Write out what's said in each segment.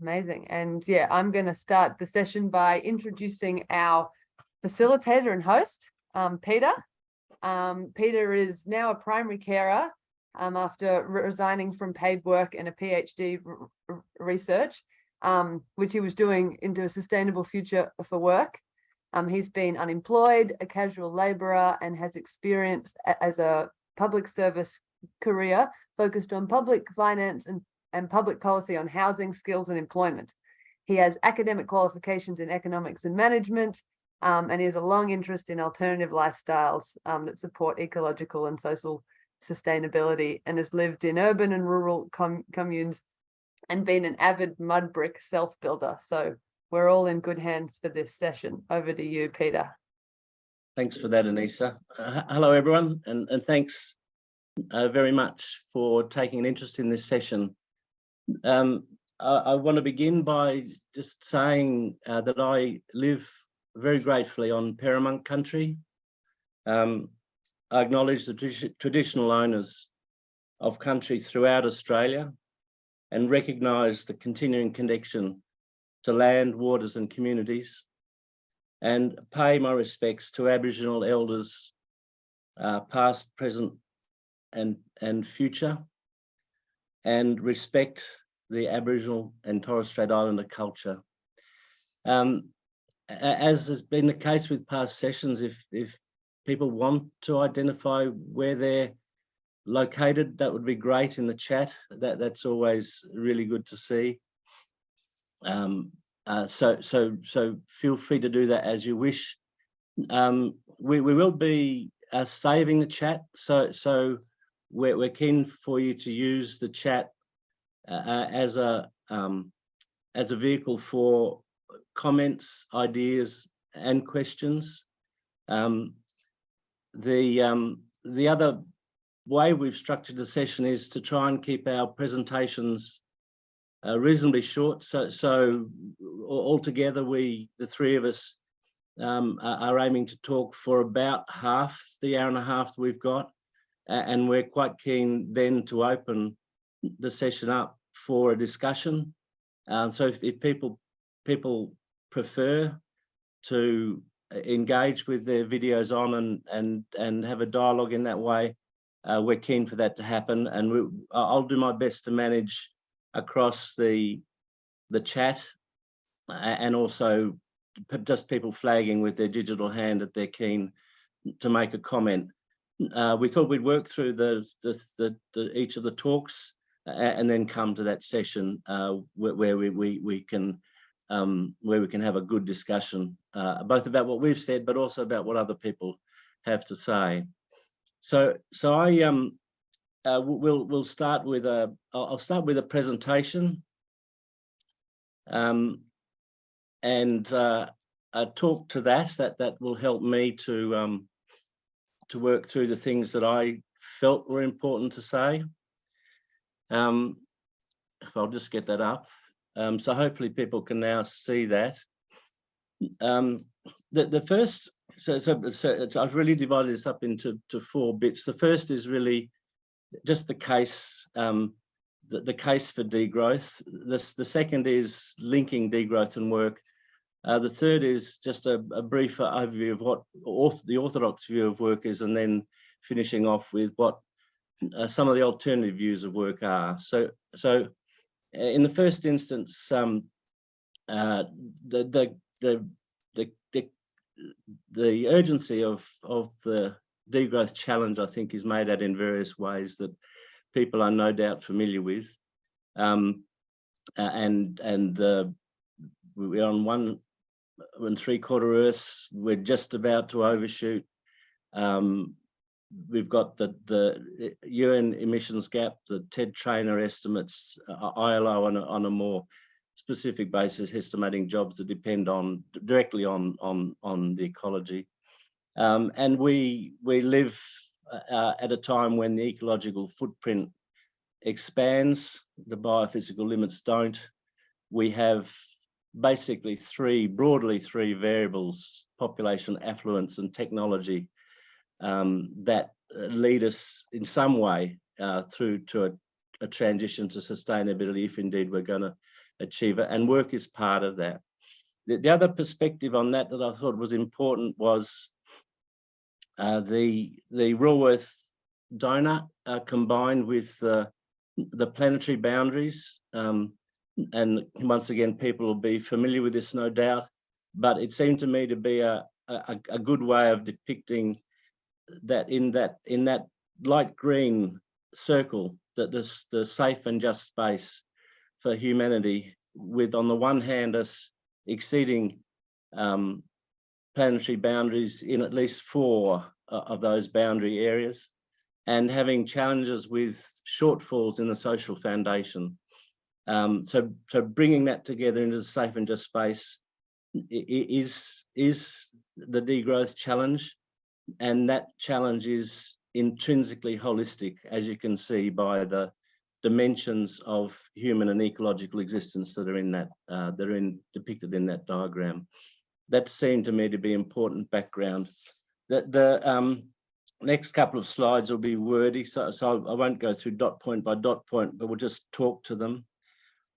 Amazing. And yeah, I'm going to start the session by introducing our facilitator and host, Peter. Peter is now a primary carer after resigning from paid work and a PhD research, which he was doing into a sustainable future for work. He's been unemployed, a casual labourer, and has experience as a public service career focused on public finance and public policy on housing, skills, and employment. He has academic qualifications in economics and management, and he has a long interest in alternative lifestyles that support ecological and social sustainability, and has lived in urban and rural communes and been an avid mud brick self-builder. So we're all in good hands for this session. Over to you, Peter. Thanks for that, Anisa. Hello, everyone, and thanks very much for taking an interest in this session. I want to begin by just saying that I live very gratefully on Paramount country. I acknowledge the traditional owners of country throughout Australia and recognise the continuing connection to land, waters and communities, and pay my respects to Aboriginal elders, past, present and future, and respect the Aboriginal and Torres Strait Islander culture. As has been the case with past sessions, if people want to identify where they're located, that would be great in the chat. That's always really good to see. So feel free to do that as you wish. We will be saving the chat, so we're keen for you to use the chat as a vehicle for comments, ideas, and questions. The other way we've structured the session is to try and keep our presentations reasonably short. So altogether, the three of us are aiming to talk for about half the hour and a half that we've got, and we're quite keen then to open the session up for a discussion. So if people prefer to engage with their videos on and have a dialogue in that way, we're keen for that to happen. And I'll do my best to manage across the chat and also just people flagging with their digital hand that they're keen to make a comment. We thought we'd work through each of the talks and then come to that session where we can have a good discussion, both about what we've said, but also about what other people have to say. So we'll start with I'll start with a presentation, and talk to that will help me to work through the things that I felt were important to say. If I'll just get that up. So hopefully people can now see that. The first, so I've really divided this up into 4 bits. The first is really just the case, the case for degrowth. The second is linking degrowth and work. The third is just a brief overview of what the orthodox view of work is, and then finishing off with what some of the alternative views of work are. So in the first instance, the urgency of the degrowth challenge, I think, is made out in various ways that people are no doubt familiar with, and we're on 1 3/4 Earths. We're just about to overshoot. We've got the UN emissions gap, the Ted Trainer estimates, ILO on a more specific basis, estimating jobs that depend directly on the ecology. And we live at a time when the ecological footprint expands, the biophysical limits don't. We have basically broadly three variables: population, affluence, and technology, that lead us in some way through to a transition to sustainability, if indeed we're going to achieve it, and work is part of that. The other perspective on that I thought was important was the real worth donut combined with the planetary boundaries. And once again, people will be familiar with this, no doubt, but it seemed to me to be a good way of depicting that in that light green circle, that the safe and just space for humanity, with on the one hand us exceeding planetary boundaries in at least 4 of those boundary areas, and having challenges with shortfalls in the social foundation. So bringing that together into the safe and just space is the degrowth challenge, and that challenge is intrinsically holistic, as you can see by the dimensions of human and ecological existence that are in that depicted in that diagram. That seemed to me to be important background. The next couple of slides will be wordy, so I won't go through dot point by dot point, but we'll just talk to them.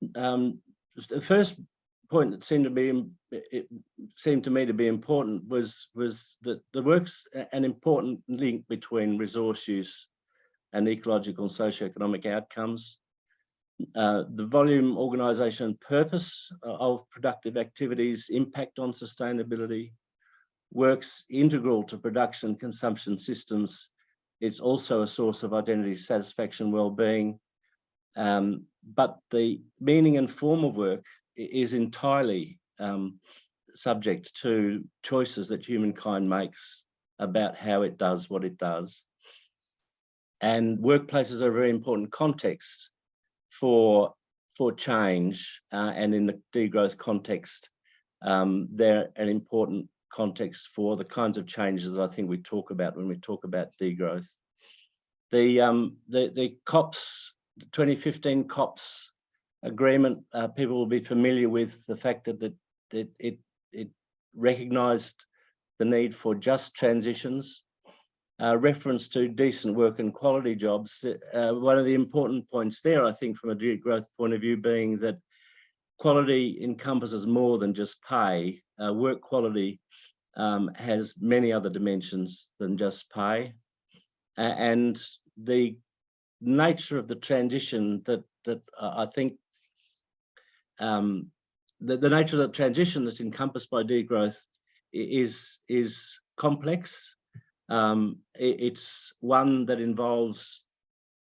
The first point that seemed to me to be important was that there works an important link between resource use and ecological and socioeconomic outcomes. The volume, organisation and purpose of productive activities impact on sustainability. Work's integral to production and consumption systems. It's also a source of identity, satisfaction, well-being. But the meaning and form of work is entirely subject to choices that humankind makes about how it does what it does. And workplaces are a very important context for change, and in the degrowth context, they're an important context for the kinds of changes that I think we talk about when we talk about degrowth. The COPs, the 2015 COPs agreement, people will be familiar with the fact that it recognised the need for just transitions, reference to decent work and quality jobs. One of the important points there, I think, from a degrowth point of view, being that quality encompasses more than just pay. Work quality has many other dimensions than just pay, and the nature of the transition that I think the nature of the transition that's encompassed by degrowth is complex. It's one that involves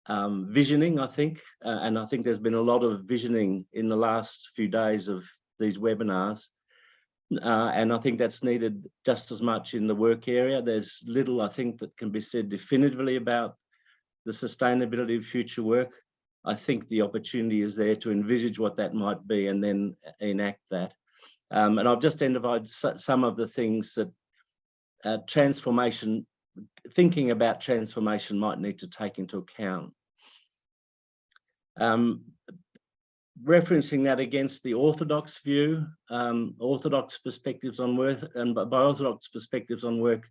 visioning, I think, and I think there's been a lot of visioning in the last few days of these webinars, and I think that's needed just as much in the work area. There's little, I think, that can be said definitively about the sustainability of future work. I think the opportunity is there to envisage what that might be and then enact that. And I've just identified some of the things that transformation, thinking about transformation, might need to take into account. Referencing that against the orthodox view, orthodox perspectives on work, and by orthodox perspectives on work,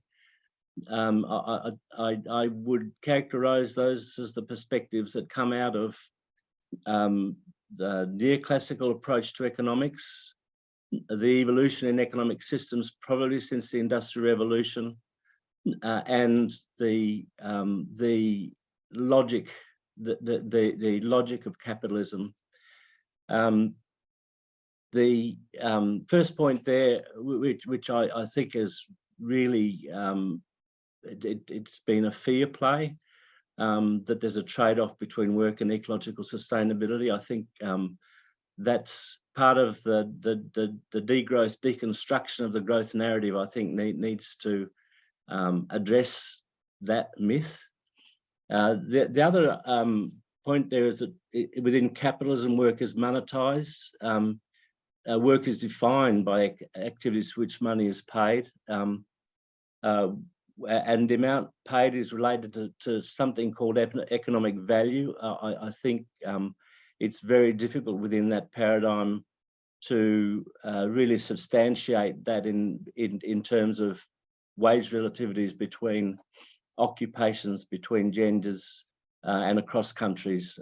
I would characterize those as the perspectives that come out of the neoclassical approach to economics, the evolution in economic systems probably since the Industrial Revolution, and the logic, the logic of capitalism. The first point there, which I think is really, it's been a fear play, that there's a trade-off between work and ecological sustainability. I think that's part of the degrowth, deconstruction of the growth narrative. I think needs to address that myth. The other point there is that within capitalism, work is monetized. Work is defined by activities for which money is paid. And the amount paid is related to something called economic value. I think it's very difficult within that paradigm to really substantiate that in terms of wage relativities between occupations, between genders, and across countries.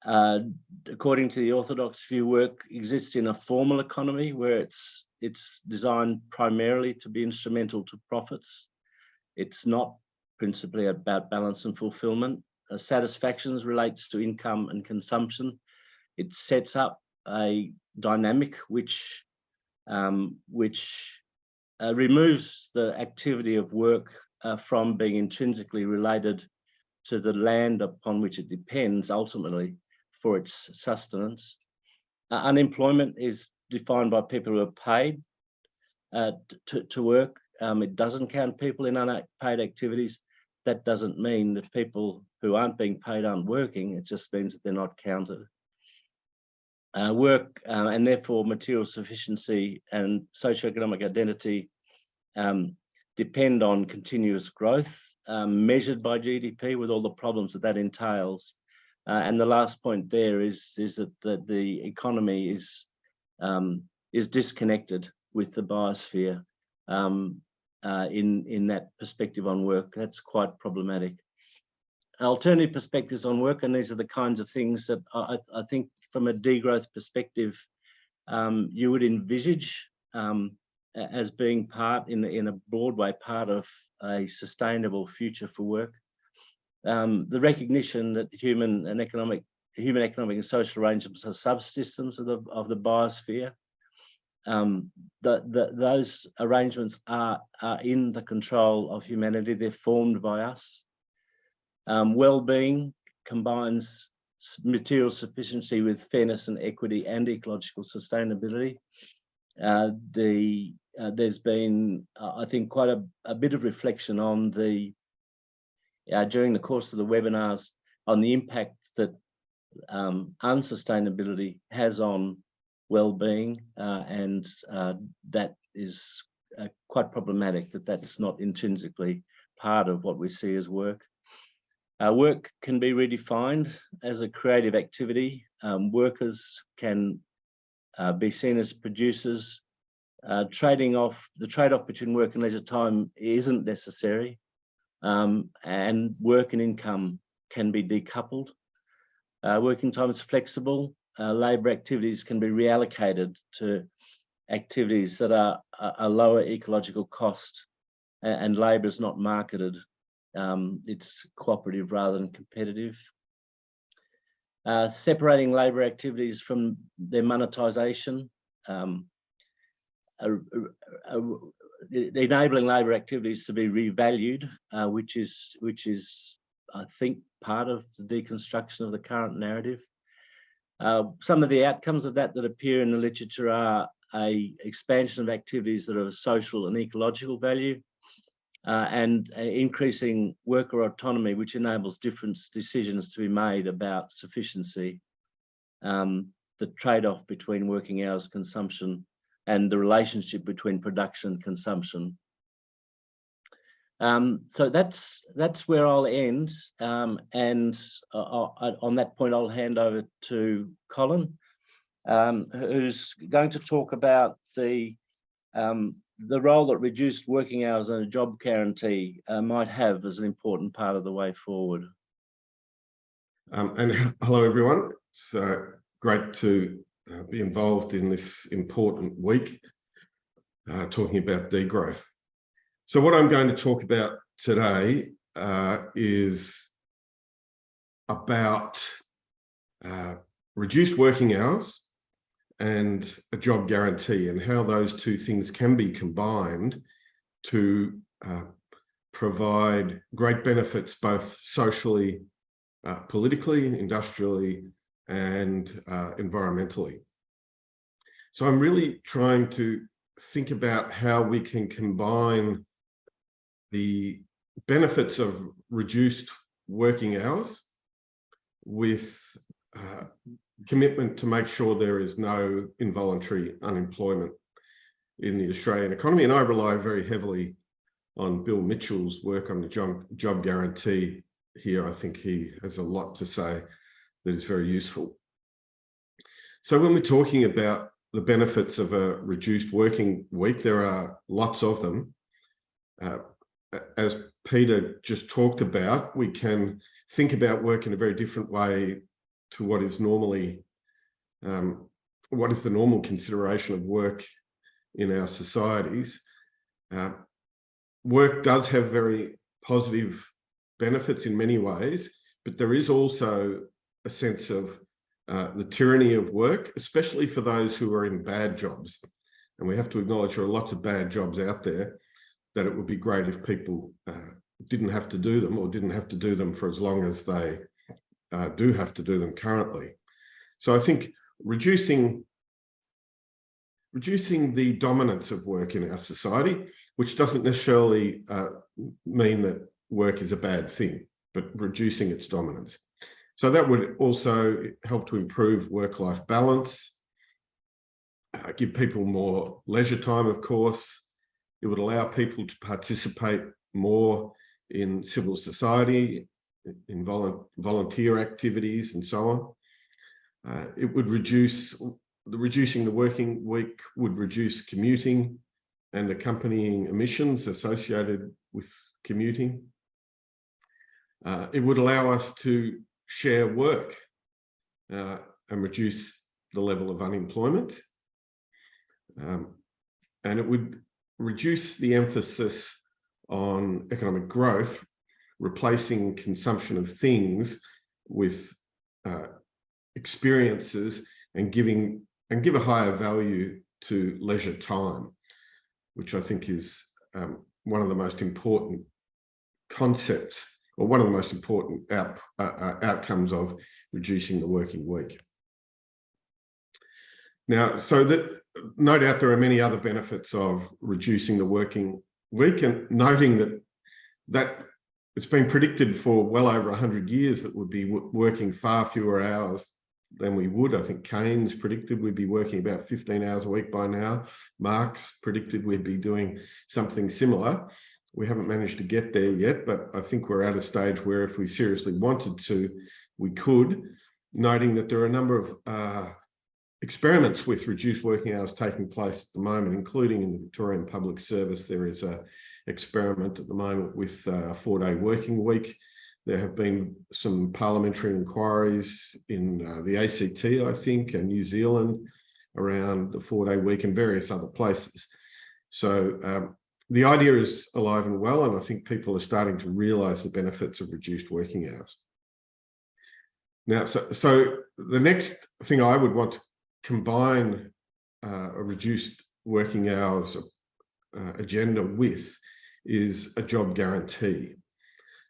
according to the orthodox view, work exists in a formal economy where it's designed primarily to be instrumental to profits. It's not principally about balance and fulfillment. Satisfactions relates to income and consumption. It sets up a dynamic which removes the activity of work from being intrinsically related to the land upon which it depends ultimately for its sustenance. Unemployment is defined by people who are paid to work. It doesn't count people in unpaid activities. That doesn't mean that people who aren't being paid aren't working. It just means that they're not counted. Work and therefore material sufficiency and socioeconomic identity depend on continuous growth measured by GDP with all the problems that entails. And the last point there is that the economy is disconnected with the biosphere in that perspective on work. That's quite problematic. Alternative perspectives on work, and these are the kinds of things that I think from a degrowth perspective you would envisage as being part in a broad way part of a sustainable future for work. The recognition that human economic and social arrangements are subsystems of the biosphere. Those arrangements are in the control of humanity. They're formed by us. Well-being combines material sufficiency with fairness and equity and ecological sustainability. There's been, I think, quite a bit of reflection on during the course of the webinars on the impact that unsustainability has on well-being, and that is quite problematic, that's not intrinsically part of what we see as work. Work can be redefined as a creative activity. Workers can be seen as producers. The trade-off between work and leisure time isn't necessary, and work and income can be decoupled. Working time is flexible. Labour activities can be reallocated to activities that are a lower ecological cost, and labour is not marketed. It's cooperative rather than competitive. Separating labour activities from their monetisation, enabling labour activities to be revalued, which is, I think, part of the deconstruction of the current narrative. Some of the outcomes of that appear in the literature are an expansion of activities that are of social and ecological value, and increasing worker autonomy, which enables different decisions to be made about sufficiency, the trade-off between working hours, consumption, and the relationship between production and consumption. So that's where I'll end, and on that point I'll hand over to Colin, who's going to talk about the role that reduced working hours and a job guarantee might have as an important part of the way forward. And hello everyone, it's great to be involved in this important week talking about degrowth. So what I'm going to talk about today is about reduced working hours and a job guarantee, and how those two things can be combined to provide great benefits both socially, politically, industrially, and environmentally. So I'm really trying to think about how we can combine the benefits of reduced working hours with commitment to make sure there is no involuntary unemployment in the Australian economy. And I rely very heavily on Bill Mitchell's work on the job guarantee here. I think he has a lot to say that is very useful. So when we're talking about the benefits of a reduced working week, there are lots of them. As Peter just talked about, we can think about work in a very different way to what is normally, what is the normal consideration of work in our societies. Work does have very positive benefits in many ways, but there is also a sense of the tyranny of work, especially for those who are in bad jobs. And we have to acknowledge there are lots of bad jobs out there, that it would be great if people didn't have to do them, or didn't have to do them for as long as they do have to do them currently. So I think reducing the dominance of work in our society, which doesn't necessarily mean that work is a bad thing, but reducing its dominance. So that would also help to improve work-life balance, give people more leisure time, of course. It would allow people to participate more in civil society, in volunteer activities and so on. It would reducing the working week would reduce commuting and accompanying emissions associated with commuting. It would allow us to share work and reduce the level of unemployment. And it would reduce the emphasis on economic growth, replacing consumption of things with experiences, and give a higher value to leisure time, which I think is one of the most important concepts, or one of the most important outcomes of reducing the working week. Now, so that no doubt there are many other benefits of reducing the working week, and noting that it's been predicted for well over 100 years that we'd be working far fewer hours than we would. I think Keynes predicted we'd be working about 15 hours a week by now. Marx predicted we'd be doing something similar. We haven't managed to get there yet, but I think we're at a stage where if we seriously wanted to, we could, noting that there are a number of experiments with reduced working hours taking place at the moment, including in the Victorian Public Service. There is an experiment at the moment with a 4-day working week. There have been some parliamentary inquiries in the ACT, I think, and New Zealand around the 4-day week, and various other places. So the idea is alive and well, and I think people are starting to realise the benefits of reduced working hours. Now, so the next thing I would want to combine a reduced working hours agenda with is a job guarantee.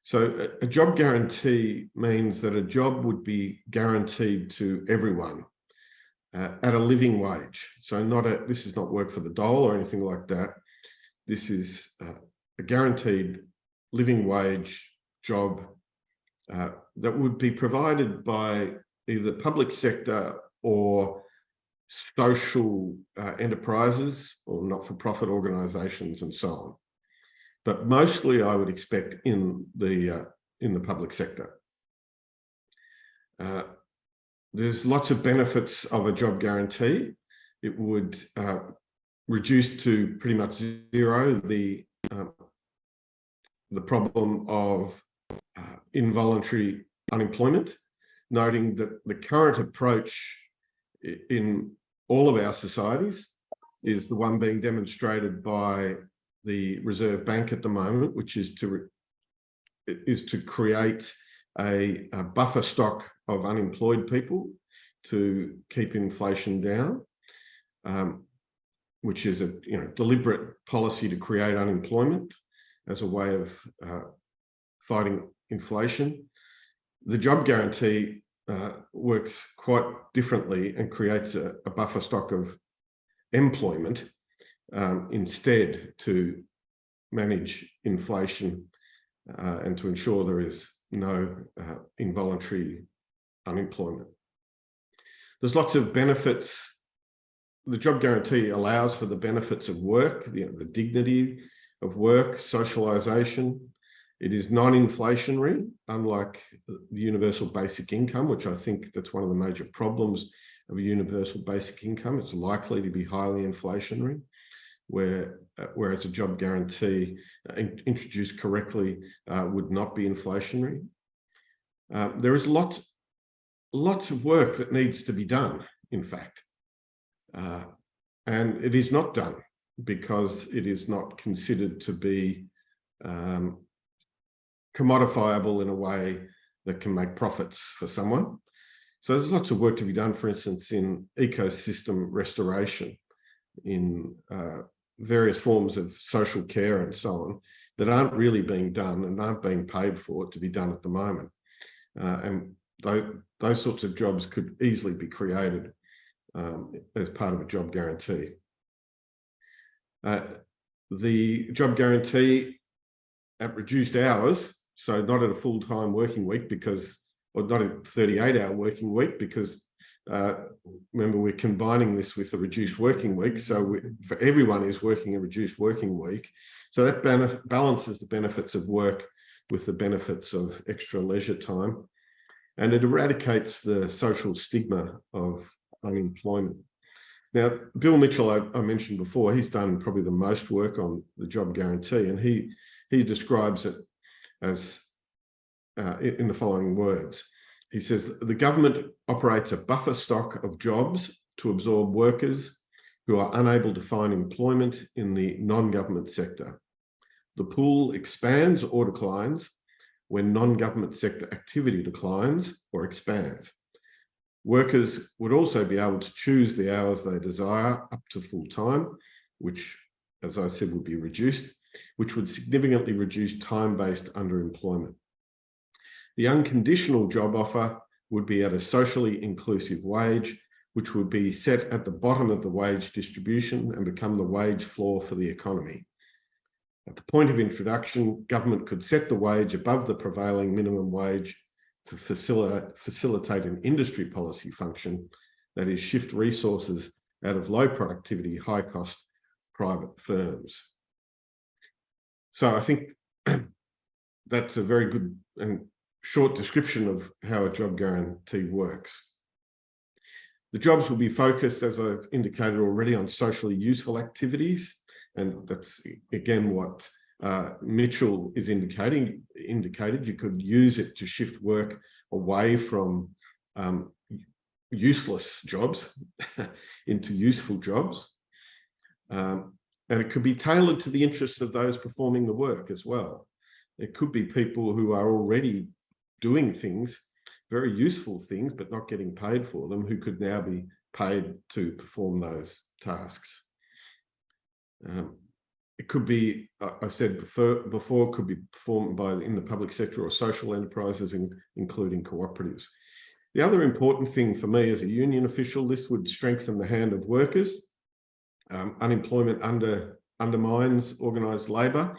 So a job guarantee means that a job would be guaranteed to everyone at a living wage. So this is not work for the dole or anything like that. This is a guaranteed living wage job that would be provided by either the public sector or social enterprises or not-for-profit organisations and so on. But mostly I would expect in the public sector. There's lots of benefits of a job guarantee. It would reduce to pretty much zero the problem of involuntary unemployment, noting that the current approach in all of our societies is the one being demonstrated by the Reserve Bank at the moment, which is to create a buffer stock of unemployed people to keep inflation down, which is a deliberate policy to create unemployment as a way of fighting inflation. The job guarantee works quite differently and creates a buffer stock of employment instead, to manage inflation and to ensure there is no involuntary unemployment. There's lots of benefits. The job guarantee allows for the benefits of work, the dignity of work, socialisation. It is non-inflationary, unlike the universal basic income, which I think that's one of the major problems of a universal basic income. It's likely to be highly inflationary, whereas a job guarantee introduced correctly would not be inflationary. There is lots lots of work that needs to be done, in fact. And it is not done because it is not considered to be commodifiable in a way that can make profits for someone. So there's lots of work to be done, for instance, in ecosystem restoration, in various forms of social care and so on, that aren't really being done and aren't being paid for to be done at the moment. And those sorts of jobs could easily be created as part of a job guarantee. The job guarantee at reduced hours, so not at a full-time working week or not a 38-hour working week, because remember, we're combining this with a reduced working week. So for everyone is working a reduced working week. So that balances the benefits of work with the benefits of extra leisure time. And it eradicates the social stigma of unemployment. Now, Bill Mitchell, I mentioned before, he's done probably the most work on the job guarantee, and he describes it as in the following words. He says, the government operates a buffer stock of jobs to absorb workers who are unable to find employment in the non-government sector. The pool expands or declines when non-government sector activity declines or expands. Workers would also be able to choose the hours they desire up to full time, which, as I said, would be reduced, which would significantly reduce time-based underemployment. The unconditional job offer would be at a socially inclusive wage, which would be set at the bottom of the wage distribution and become the wage floor for the economy. At the point of introduction, government could set the wage above the prevailing minimum wage to facilitate an industry policy function, that is, shift resources out of low productivity, high cost private firms. So I think that's a very good and short description of how a job guarantee works. The jobs will be focused, as I've indicated already, on socially useful activities. And that's, again, what Mitchell is indicated. You could use it to shift work away from useless jobs into useful jobs. And it could be tailored to the interests of those performing the work as well. It could be people who are already doing things, very useful things, but not getting paid for them, who could now be paid to perform those tasks. It could be, I said before, could be performed in the public sector or social enterprises, including cooperatives. The other important thing for me as a union official, this would strengthen the hand of workers. Unemployment undermines organised labour.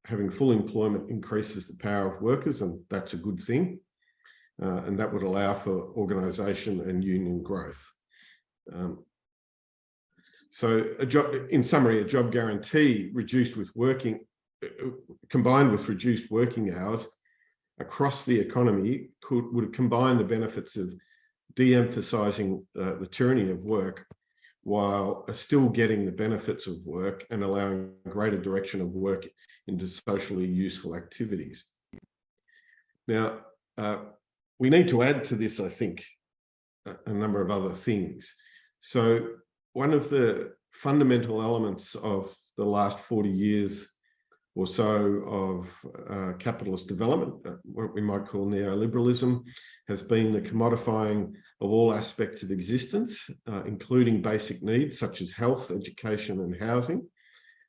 Having full employment increases the power of workers, and that's a good thing. And that would allow for organisation and union growth. So in summary, a job guarantee combined with reduced working hours across the economy would combine the benefits of de-emphasising the tyranny of work while still getting the benefits of work and allowing greater direction of work into socially useful activities. Now, we need to add to this, I think, a number of other things. So one of the fundamental elements of the last 40 years or so of capitalist development, what we might call neoliberalism, has been the commodifying of all aspects of existence, including basic needs such as health, education, and housing.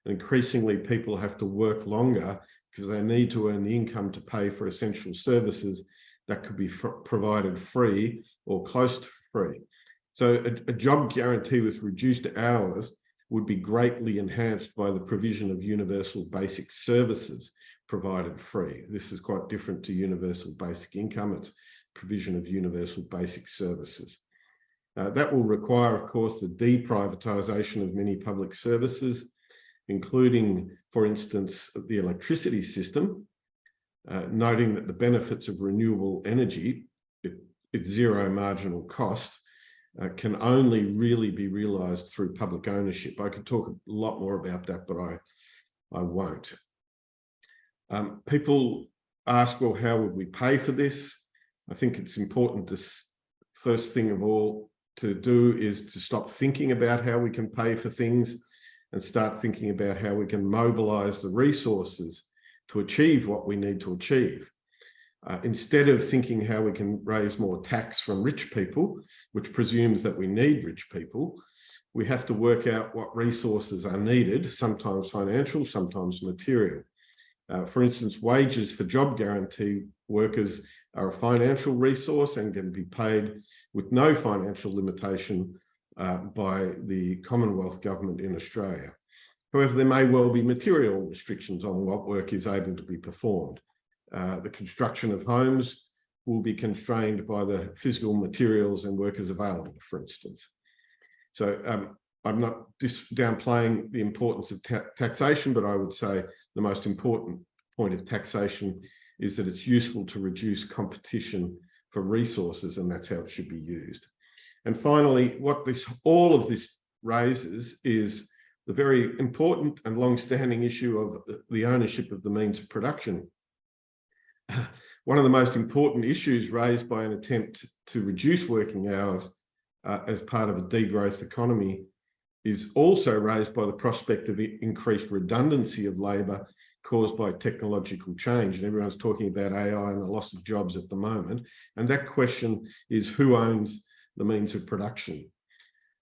And increasingly, people have to work longer because they need to earn the income to pay for essential services that could be provided free or close to free. So a job guarantee with reduced hours would be greatly enhanced by the provision of universal basic services provided free. This is quite different to universal basic income. It's provision of universal basic services. That will require, of course, the deprivatisation of many public services, including, for instance, the electricity system, noting that the benefits of renewable energy, its zero marginal cost, can only really be realised through public ownership. I could talk a lot more about that, but I won't. People ask, well, how would we pay for this? I think it's important to, first thing of all, to do is to stop thinking about how we can pay for things and start thinking about how we can mobilize the resources to achieve what we need to achieve. Instead of thinking how we can raise more tax from rich people, which presumes that we need rich people, we have to work out what resources are needed, sometimes financial, sometimes material. For instance, wages for job guarantee workers are a financial resource and can be paid with no financial limitation by the Commonwealth Government in Australia. However, there may well be material restrictions on what work is able to be performed. The construction of homes will be constrained by the physical materials and workers available, for instance. So I'm not downplaying the importance of taxation, but I would say the most important point of taxation is that it's useful to reduce competition for resources, and that's how it should be used. And finally, what all of this raises is the very important and long-standing issue of the ownership of the means of production. One of the most important issues raised by an attempt to reduce working hours as part of a degrowth economy is also raised by the prospect of increased redundancy of labour caused by technological change. And everyone's talking about AI and the loss of jobs at the moment. And that question is, who owns the means of production?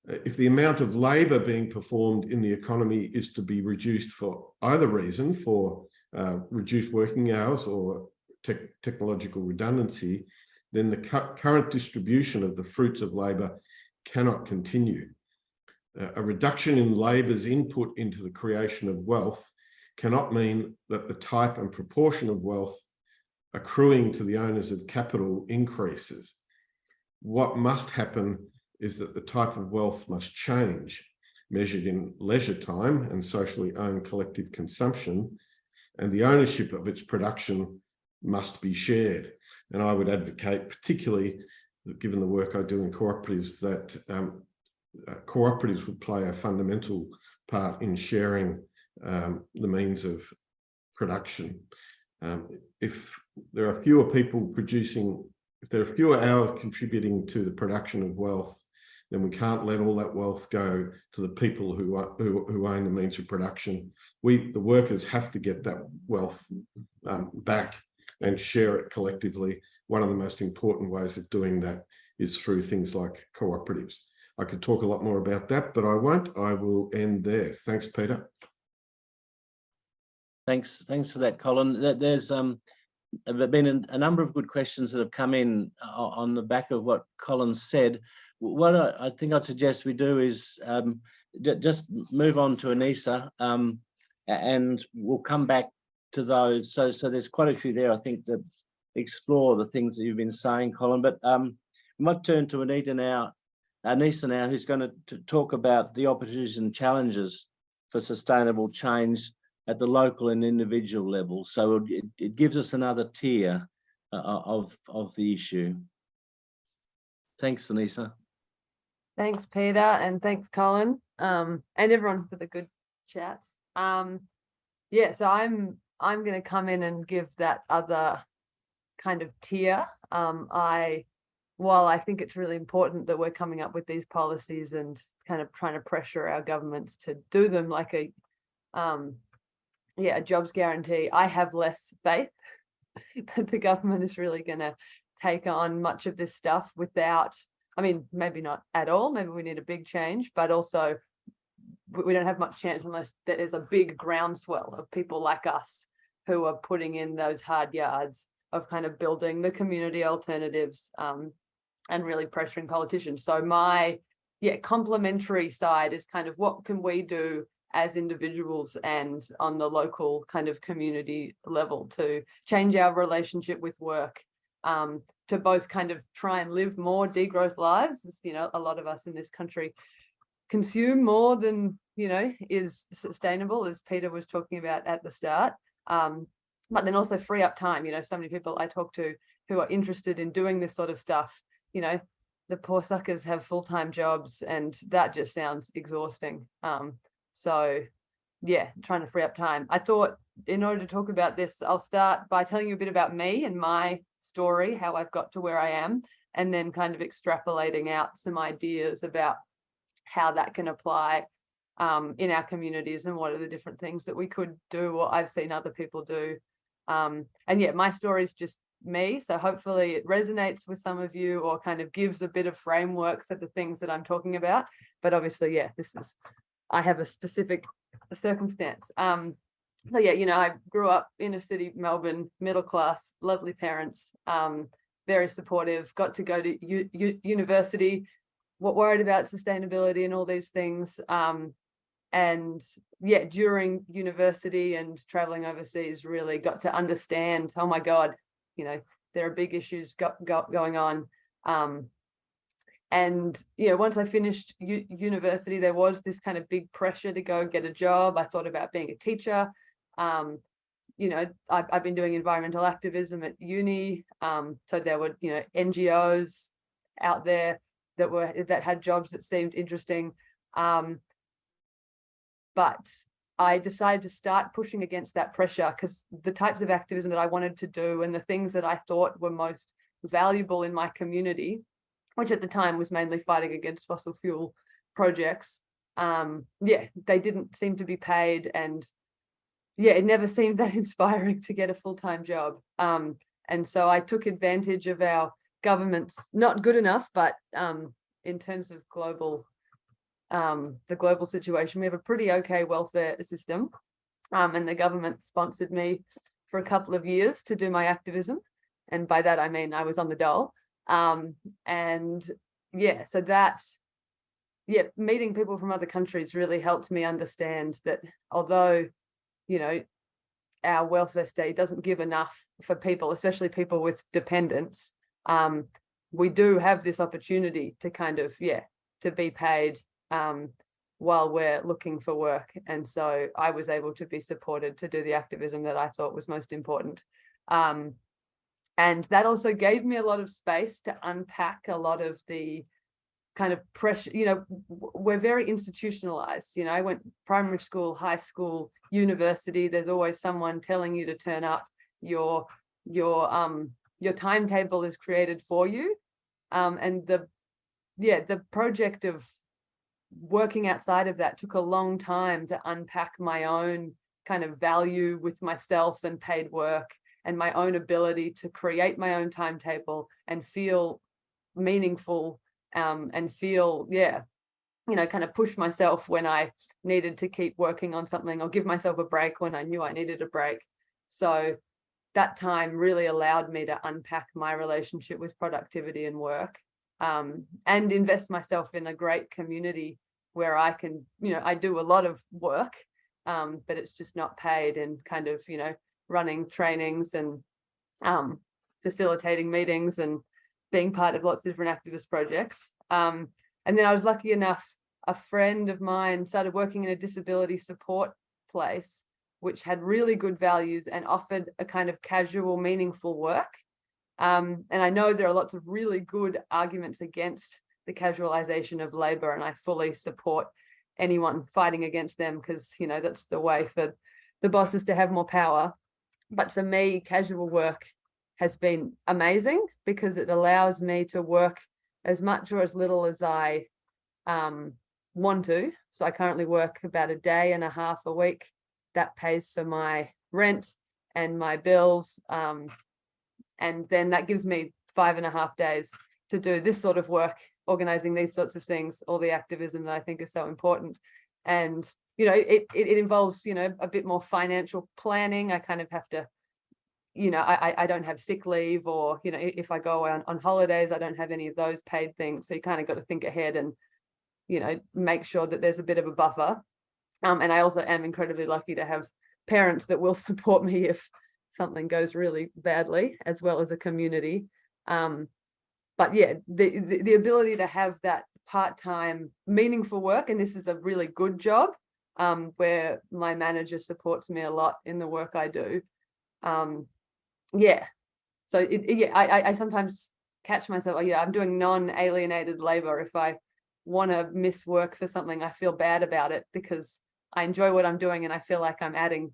If the amount of labour being performed in the economy is to be reduced for either reason, for reduced working hours or technological redundancy, then the current distribution of the fruits of labour cannot continue. A reduction in labour's input into the creation of wealth cannot mean that the type and proportion of wealth accruing to the owners of capital increases. What must happen is that the type of wealth must change, measured in leisure time and socially owned collective consumption, and the ownership of its production must be shared. And I would advocate, particularly given the work I do in cooperatives, that cooperatives would play a fundamental part in sharing the means of production. If there are fewer people producing, if there are fewer hours contributing to the production of wealth, then we can't let all that wealth go to the people who own the means of production. The workers, have to get that wealth back and share it collectively. One of the most important ways of doing that is through things like cooperatives. I could talk a lot more about that, but I won't. I will end there. Thanks, Peter. Thanks for that, Colin. There's been a number of good questions that have come in on the back of what Colin said. What I think I'd suggest we do is just move on to Anisa, and we'll come back to those. So there's quite a few there, I think, that explore the things that you've been saying, Colin. But we might turn to Anisa now, who's going to talk about the opportunities and challenges for sustainable change at the local and individual level. So it gives us another tier of the issue. Thanks, Anisa. Thanks, Peter, and thanks, Colin, and everyone for the good chats. Yeah, so I'm going to come in and give that other kind of tier. While I think it's really important that we're coming up with these policies and kind of trying to pressure our governments to do them, like a jobs guarantee, I have less faith that the government is really going to take on much of this stuff without, I mean, maybe not at all, maybe we need a big change, but also we don't have much chance unless there is a big groundswell of people like us who are putting in those hard yards of kind of building the community alternatives and really pressuring politicians. So my complementary side is kind of what can we do as individuals and on the local kind of community level to change our relationship with work, to both kind of try and live more degrowth lives. As, you know, a lot of us in this country consume more than, you know, is sustainable, as Peter was talking about at the start, but then also free up time. You know, so many people I talk to who are interested in doing this sort of stuff, you know, the poor suckers have full-time jobs and that just sounds exhausting. So yeah, trying to free up time. I thought in order to talk about this, I'll start by telling you a bit about me and my story, how I've got to where I am, and then kind of extrapolating out some ideas about how that can apply in our communities and what are the different things that we could do or I've seen other people do. And yeah, my story is just me. So hopefully it resonates with some of you or kind of gives a bit of framework for the things that I'm talking about. But obviously, yeah, I have a specific circumstance. So yeah, I grew up inner city Melbourne, middle class, lovely parents, very supportive, got to go to university, worried about sustainability and all these things. And yeah, during university and traveling overseas, really got to understand, oh my God, there are big issues going on. And once I finished university, there was this kind of big pressure to go get a job. I thought about being a teacher. I've been doing environmental activism at uni. So there were, NGOs out there that had jobs that seemed interesting. But I decided to start pushing against that pressure because the types of activism that I wanted to do and the things that I thought were most valuable in my community, which at the time was mainly fighting against fossil fuel projects, they didn't seem to be paid, and it never seemed that inspiring to get a full-time job. And so I took advantage of our government's not good enough, but in terms of the global situation, we have a pretty okay welfare system, and the government sponsored me for a couple of years to do my activism, and by that I mean I was on the dole. So that meeting people from other countries really helped me understand that although our welfare state doesn't give enough for people, especially people with dependents, we do have this opportunity to kind of to be paid while we're looking for work. And so I was able to be supported to do the activism that I thought was most important. And that also gave me a lot of space to unpack a lot of the kind of pressure. We're very institutionalized. I went primary school, high school, university. There's always someone telling you to turn up. Your timetable is created for you. And the project of working outside of that took a long time to unpack my own kind of value with myself and paid work, and my own ability to create my own timetable and feel meaningful, and feel, kind of push myself when I needed to keep working on something, or give myself a break when I knew I needed a break. So that time really allowed me to unpack my relationship with productivity and work, and invest myself in a great community where I can, I do a lot of work, but it's just not paid, and kind of, running trainings and facilitating meetings and being part of lots of different activist projects. And then I was lucky enough, a friend of mine started working in a disability support place, which had really good values and offered a kind of casual, meaningful work. And I know there are lots of really good arguments against the casualization of labor, and I fully support anyone fighting against them, because, that's the way for the bosses to have more power. But for me, casual work has been amazing because it allows me to work as much or as little as I want to. So I currently work about a day and a half a week. That pays for my rent and my bills. And then that gives me 5.5 days to do this sort of work, organizing these sorts of things, all the activism that I think is so important. And, it involves, a bit more financial planning. I kind of have to, I don't have sick leave, or, if I go on holidays, I don't have any of those paid things. So you kind of got to think ahead and, make sure that there's a bit of a buffer. And I also am incredibly lucky to have parents that will support me if something goes really badly, as well as a community. But yeah, the ability to have that part-time meaningful work, and this is a really good job, where my manager supports me a lot in the work I do. So I sometimes catch myself, I'm doing non-alienated labor. If I want to miss work for something, I feel bad about it because I enjoy what I'm doing and I feel like I'm adding.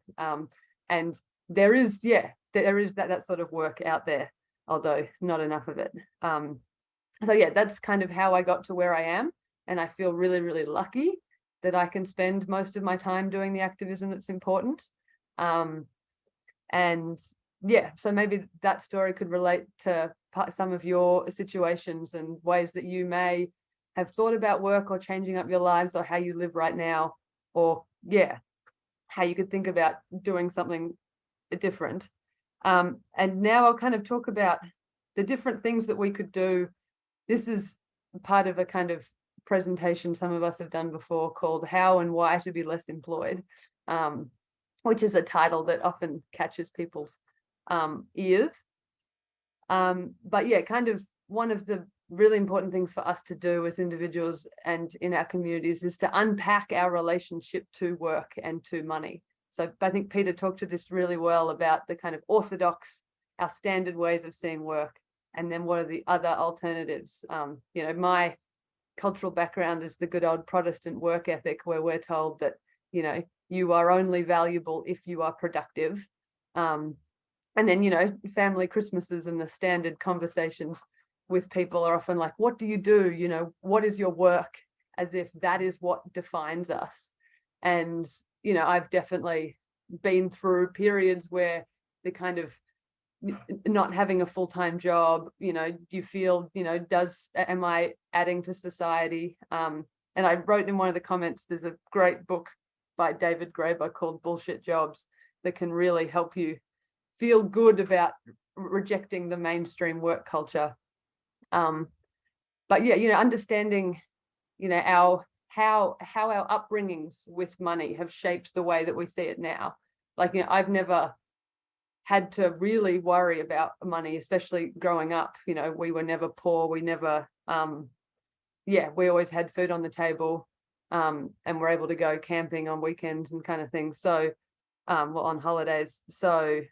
And there is that sort of work out there. although not enough of it. So yeah, that's kind of how I got to where I am. And I feel really, really lucky that I can spend most of my time doing the activism that's important. And yeah, so maybe that story could relate to some of your situations and ways that you may have thought about work or changing up your lives, or how you live right now, or yeah, how you could think about doing something different. And now I'll kind of talk about the different things that we could do. This is part of a kind of presentation some of us have done before called How and Why to Be Less Employed, which is a title that often catches people's ears. But yeah, kind of one of the really important things for us to do as individuals and in our communities is to unpack our relationship to work and to money. So I think Peter talked to this really well about the kind of orthodox, our standard ways of seeing work, and then what are the other alternatives. You know, my cultural background is the good old Protestant work ethic, where we're told that, you know, you are only valuable if you are productive. And then, you know, family Christmases and the standard conversations with people are often like, what do you do? You know, what is your work? As if that is what defines us. And, you know, I've definitely been through periods where the kind of not having a full-time job, you know, you feel, you know, am I adding to society? And I wrote in one of the comments, there's a great book by David Graeber called Bullshit Jobs that can really help you feel good about rejecting the mainstream work culture. But yeah, you know, understanding, you know, how our upbringings with money have shaped the way that we see it now. Like, you know, I've never had to really worry about money, especially growing up. You know, we were never poor. We never, we always had food on the table, and we're able to go camping on weekends and kind of things. So, well, on holidays. So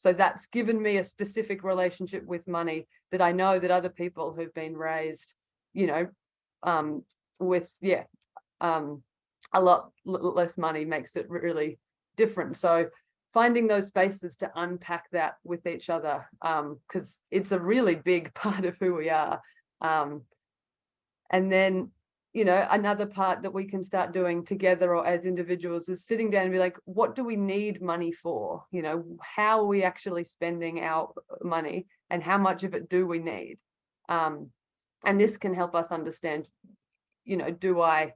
that's given me a specific relationship with money that I know that other people who've been raised, you know, with, a lot less money makes it really different. So finding those spaces to unpack that with each other, because it's a really big part of who we are. And then, you know, another part that we can start doing together or as individuals is sitting down and be like, what do we need money for? You know, how are we actually spending our money and how much of it do we need? And this can help us understand, you know, do I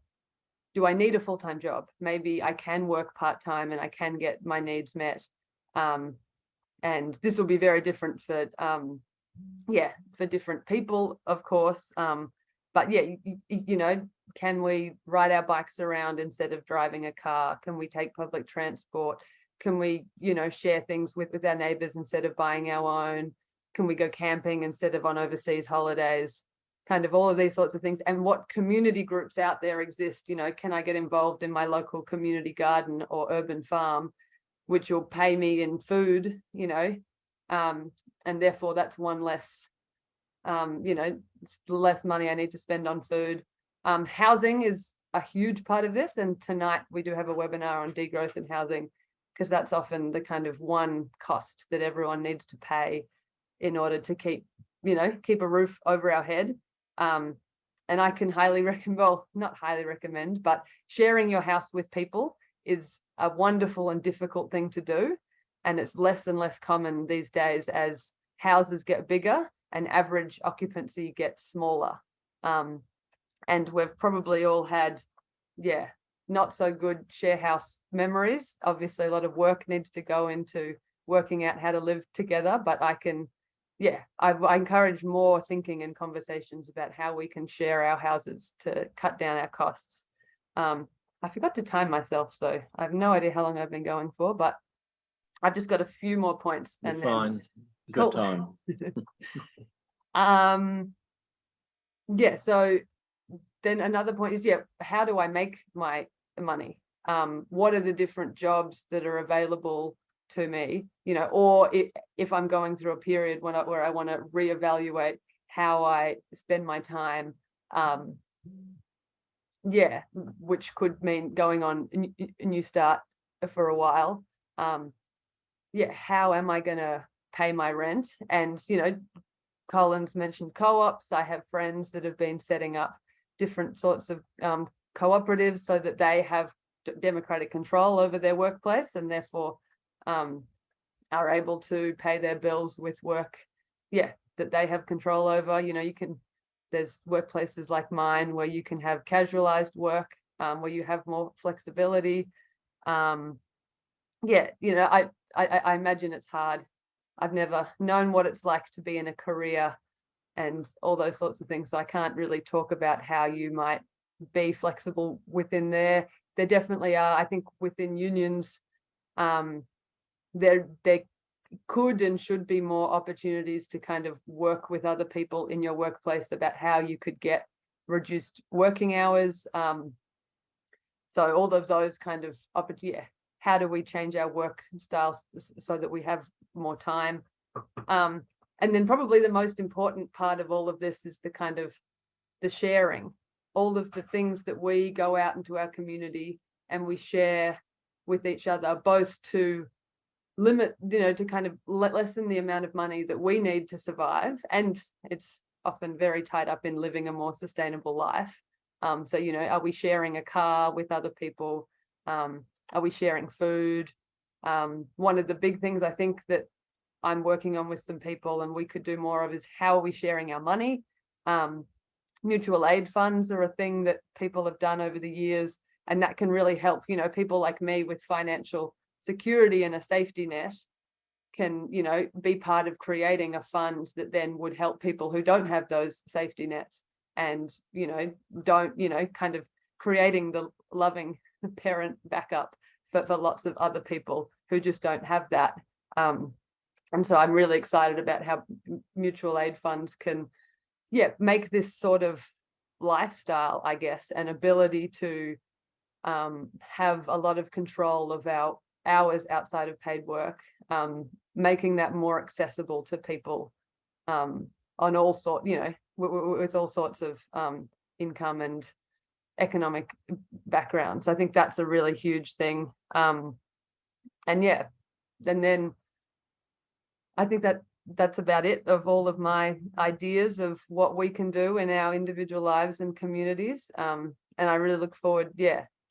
need a full-time job? Maybe I can work part-time and I can get my needs met. And this will be very different for, for different people, of course. But yeah, you know, can we ride our bikes around instead of driving a car? Can we take public transport? Can we, you know, share things with our neighbors instead of buying our own? Can we go camping instead of on overseas holidays? Kind of all of these sorts of things. And what community groups out there exist? You know, can I get involved in my local community garden or urban farm, which will pay me in food, you know, and therefore that's one less, you know, less money I need to spend on food. Housing is a huge part of this. And tonight we do have a webinar on degrowth and housing, because that's often the kind of one cost that everyone needs to pay in order to keep, you know, keep a roof over our head. And I can highly recommend, well, not highly recommend, but sharing your house with people is a wonderful and difficult thing to do. And it's less and less common these days as houses get bigger and average occupancy gets smaller. And we've probably all had, not so good share house memories. Obviously, a lot of work needs to go into working out how to live together, but I encourage more thinking and conversations about how we can share our houses to cut down our costs. I forgot to time myself, so I have no idea how long I've been going for, but I've just got a few more points. You're and fine. then You've got time. So then another point is, how do I make my money? What are the different jobs that are available to me, you know, or if I'm going through a period where I want to reevaluate how I spend my time, which could mean going on a new start for a while. How am I going to pay my rent. And, you know, Colin's mentioned co-ops. I have friends that have been setting up different sorts of cooperatives so that they have democratic control over their workplace and therefore are able to pay their bills with work, that they have control over. You know, there's workplaces like mine where you can have casualized work, where you have more flexibility. You know, I imagine it's hard. I've never known what it's like to be in a career and all those sorts of things. So I can't really talk about how you might be flexible within there. There definitely are, I think, within unions, there could and should be more opportunities to kind of work with other people in your workplace about how you could get reduced working hours. So all of those kind of how do we change our work styles so that we have more time? And then probably the most important part of all of this is the kind of the sharing, all of the things that we go out into our community and we share with each other, both to limit, you know, to kind of lessen the amount of money that we need to survive. And it's often very tied up in living a more sustainable life. So, you know, are we sharing a car with other people? Are we sharing food? One of the big things I think that I'm working on with some people and we could do more of is how are we sharing our money? Mutual aid funds are a thing that people have done over the years, and that can really help, you know, people like me with financial security and a safety net can, you know, be part of creating a fund that then would help people who don't have those safety nets and, you know, don't, you know, kind of creating the loving parent backup for lots of other people who just don't have that. And so I'm really excited about how mutual aid funds can, make this sort of lifestyle, I guess, and ability to have a lot of control of our hours outside of paid work, making that more accessible to people on all sorts, you know, with all sorts of income and economic backgrounds. I think that's a really huge thing. And then I think that's about it of all of my ideas of what we can do in our individual lives and communities. And I really look forward,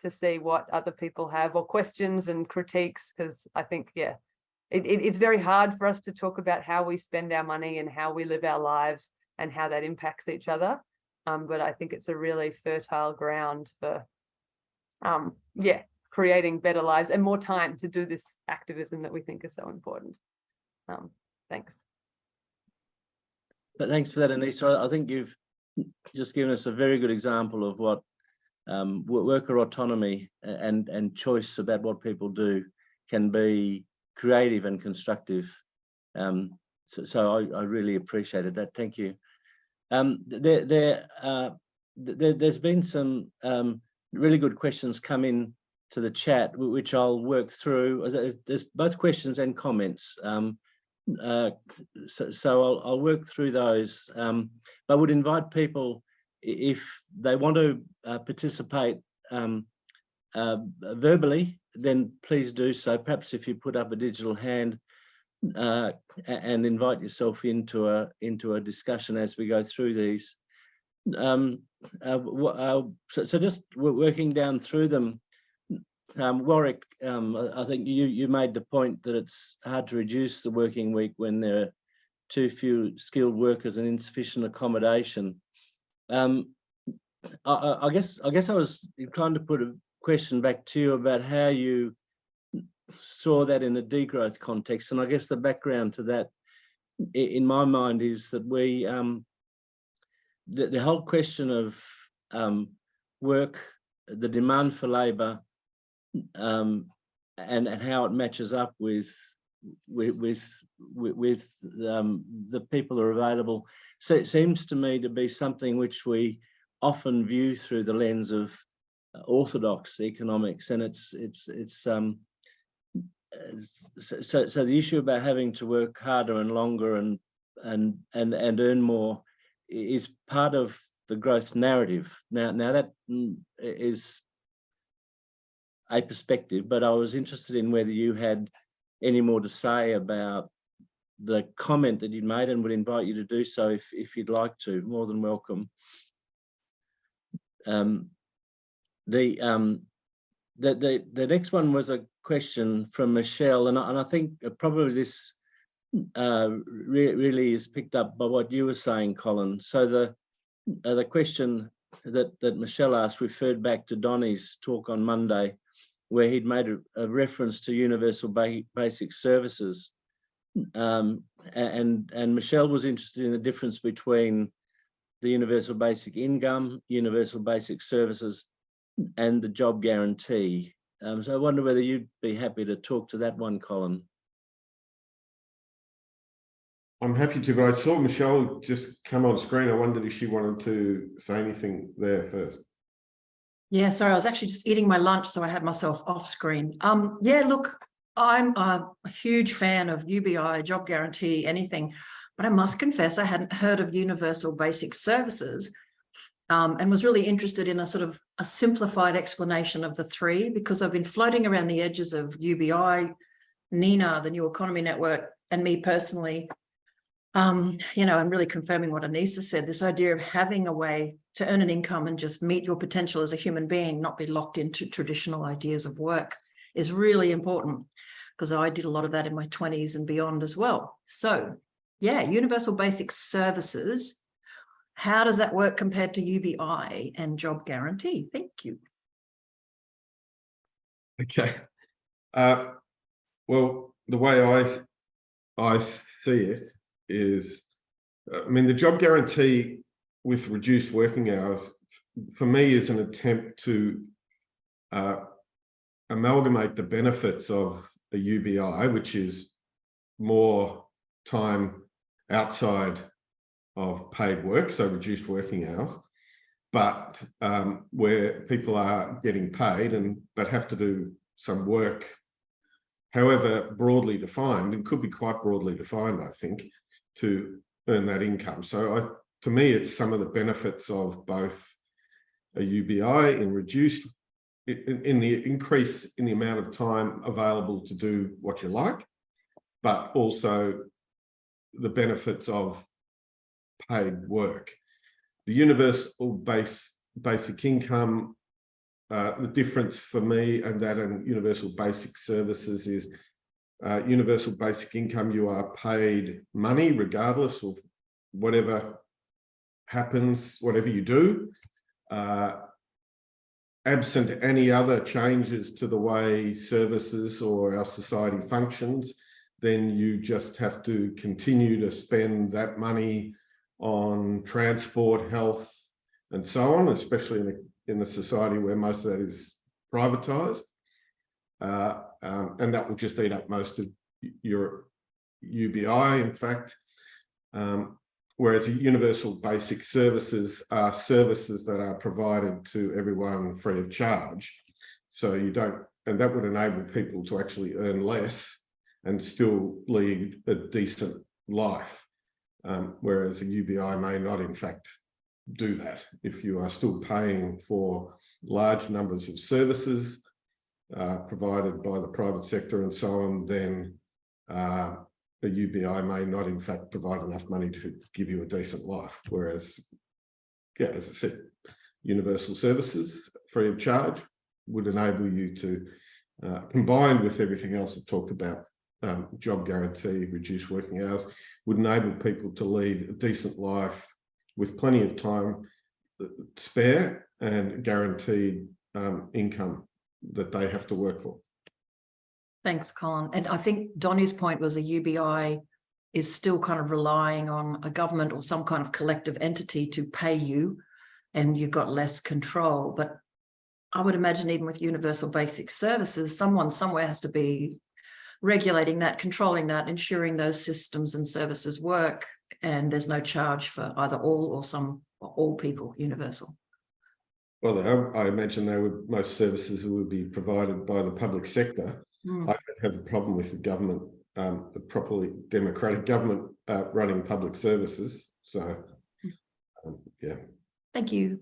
to see what other people have or questions and critiques, because I think, it's very hard for us to talk about how we spend our money and how we live our lives and how that impacts each other. But I think it's a really fertile ground for, creating better lives and more time to do this activism that we think is so important. Thanks. But thanks for that, Anisa. I think you've just given us a very good example of what worker autonomy and choice about what people do can be creative and constructive. So I really appreciated that. Thank you. There's been some really good questions come in to the chat, which I'll work through. There's both questions and comments. So I'll work through those. I would invite people, if they want to participate verbally, then please do so. Perhaps if you put up a digital hand and invite yourself into a discussion as we go through these. So just working down through them. Warwick, I think you made the point that it's hard to reduce the working week when there are too few skilled workers and insufficient accommodation. I guess I was trying to put a question back to you about how you saw that in a degrowth context, and I guess the background to that, in my mind, is that we the whole question of work, the demand for labour, and how it matches up with the people who are available. So it seems to me to be something which we often view through the lens of orthodox economics, and so the issue about having to work harder and longer and earn more is part of the growth narrative. Now that is a perspective, but I was interested in whether you had any more to say about the comment that you made and would invite you to do so if you'd like to. More than welcome. The next one was a question from Michelle, and I think probably this really is picked up by what you were saying, Colin. So the question that Michelle asked referred back to Donnie's talk on Monday, where he'd made a reference to universal basic services. And Michelle was interested in the difference between the universal basic income, universal basic services, and the job guarantee. So I wonder whether you'd be happy to talk to that one, Colin. I'm happy to, but I saw Michelle just come on screen. I wondered if she wanted to say anything there first. Yeah, sorry, I was actually just eating my lunch, so I had myself off screen. Yeah, look, I'm a huge fan of UBI, job guarantee, anything, but I must confess I hadn't heard of universal basic services, and was really interested in a sort of a simplified explanation of the three, because I've been floating around the edges of UBI, NENA, the New Economy Network, and me personally, you know, and really confirming what Anisa said, this idea of having a way to earn an income and just meet your potential as a human being, not be locked into traditional ideas of work, is really important, because I did a lot of that in my 20s and beyond as well. So yeah, universal basic services, how does that work compared to UBI and job guarantee? Thank you. Okay. Well, the way I see it is, I mean, the job guarantee with reduced working hours, for me, is an attempt to amalgamate the benefits of a UBI, which is more time outside of paid work, so reduced working hours, but where people are getting paid but have to do some work, however broadly defined, and could be quite broadly defined, I think, to earn that income. So to me, it's some of the benefits of both a UBI in reduced, in the increase in the amount of time available to do what you like, but also the benefits of paid work. The universal basic income, the difference for me and that and universal basic services is universal basic income, you are paid money regardless of whatever happens, whatever you do. Absent any other changes to the way services or our society functions, then you just have to continue to spend that money on transport, health, and so on, especially in a society where most of that is privatised. And that will just eat up most of your UBI, in fact. Whereas universal basic services are services that are provided to everyone free of charge. So you don't, and that would enable people to actually earn less and still lead a decent life. Whereas a UBI may not, in fact, do that. If you are still paying for large numbers of services provided by the private sector and so on, then the UBI may not, in fact, provide enough money to give you a decent life. Whereas, yeah, as I said, universal services free of charge would enable you to, combined with everything else I've talked about, job guarantee, reduced working hours, would enable people to lead a decent life with plenty of time spare and guaranteed income that they have to work for. Thanks, Colin. And I think Donnie's point was a UBI is still kind of relying on a government or some kind of collective entity to pay you, and you've got less control. But I would imagine even with universal basic services, someone somewhere has to be regulating that, controlling that, ensuring those systems and services work, and there's no charge for either all or some or all people universal. Well, I imagine most services would be provided by the public sector. I don't have a problem with the government, a properly democratic government running public services. So, yeah. Thank you.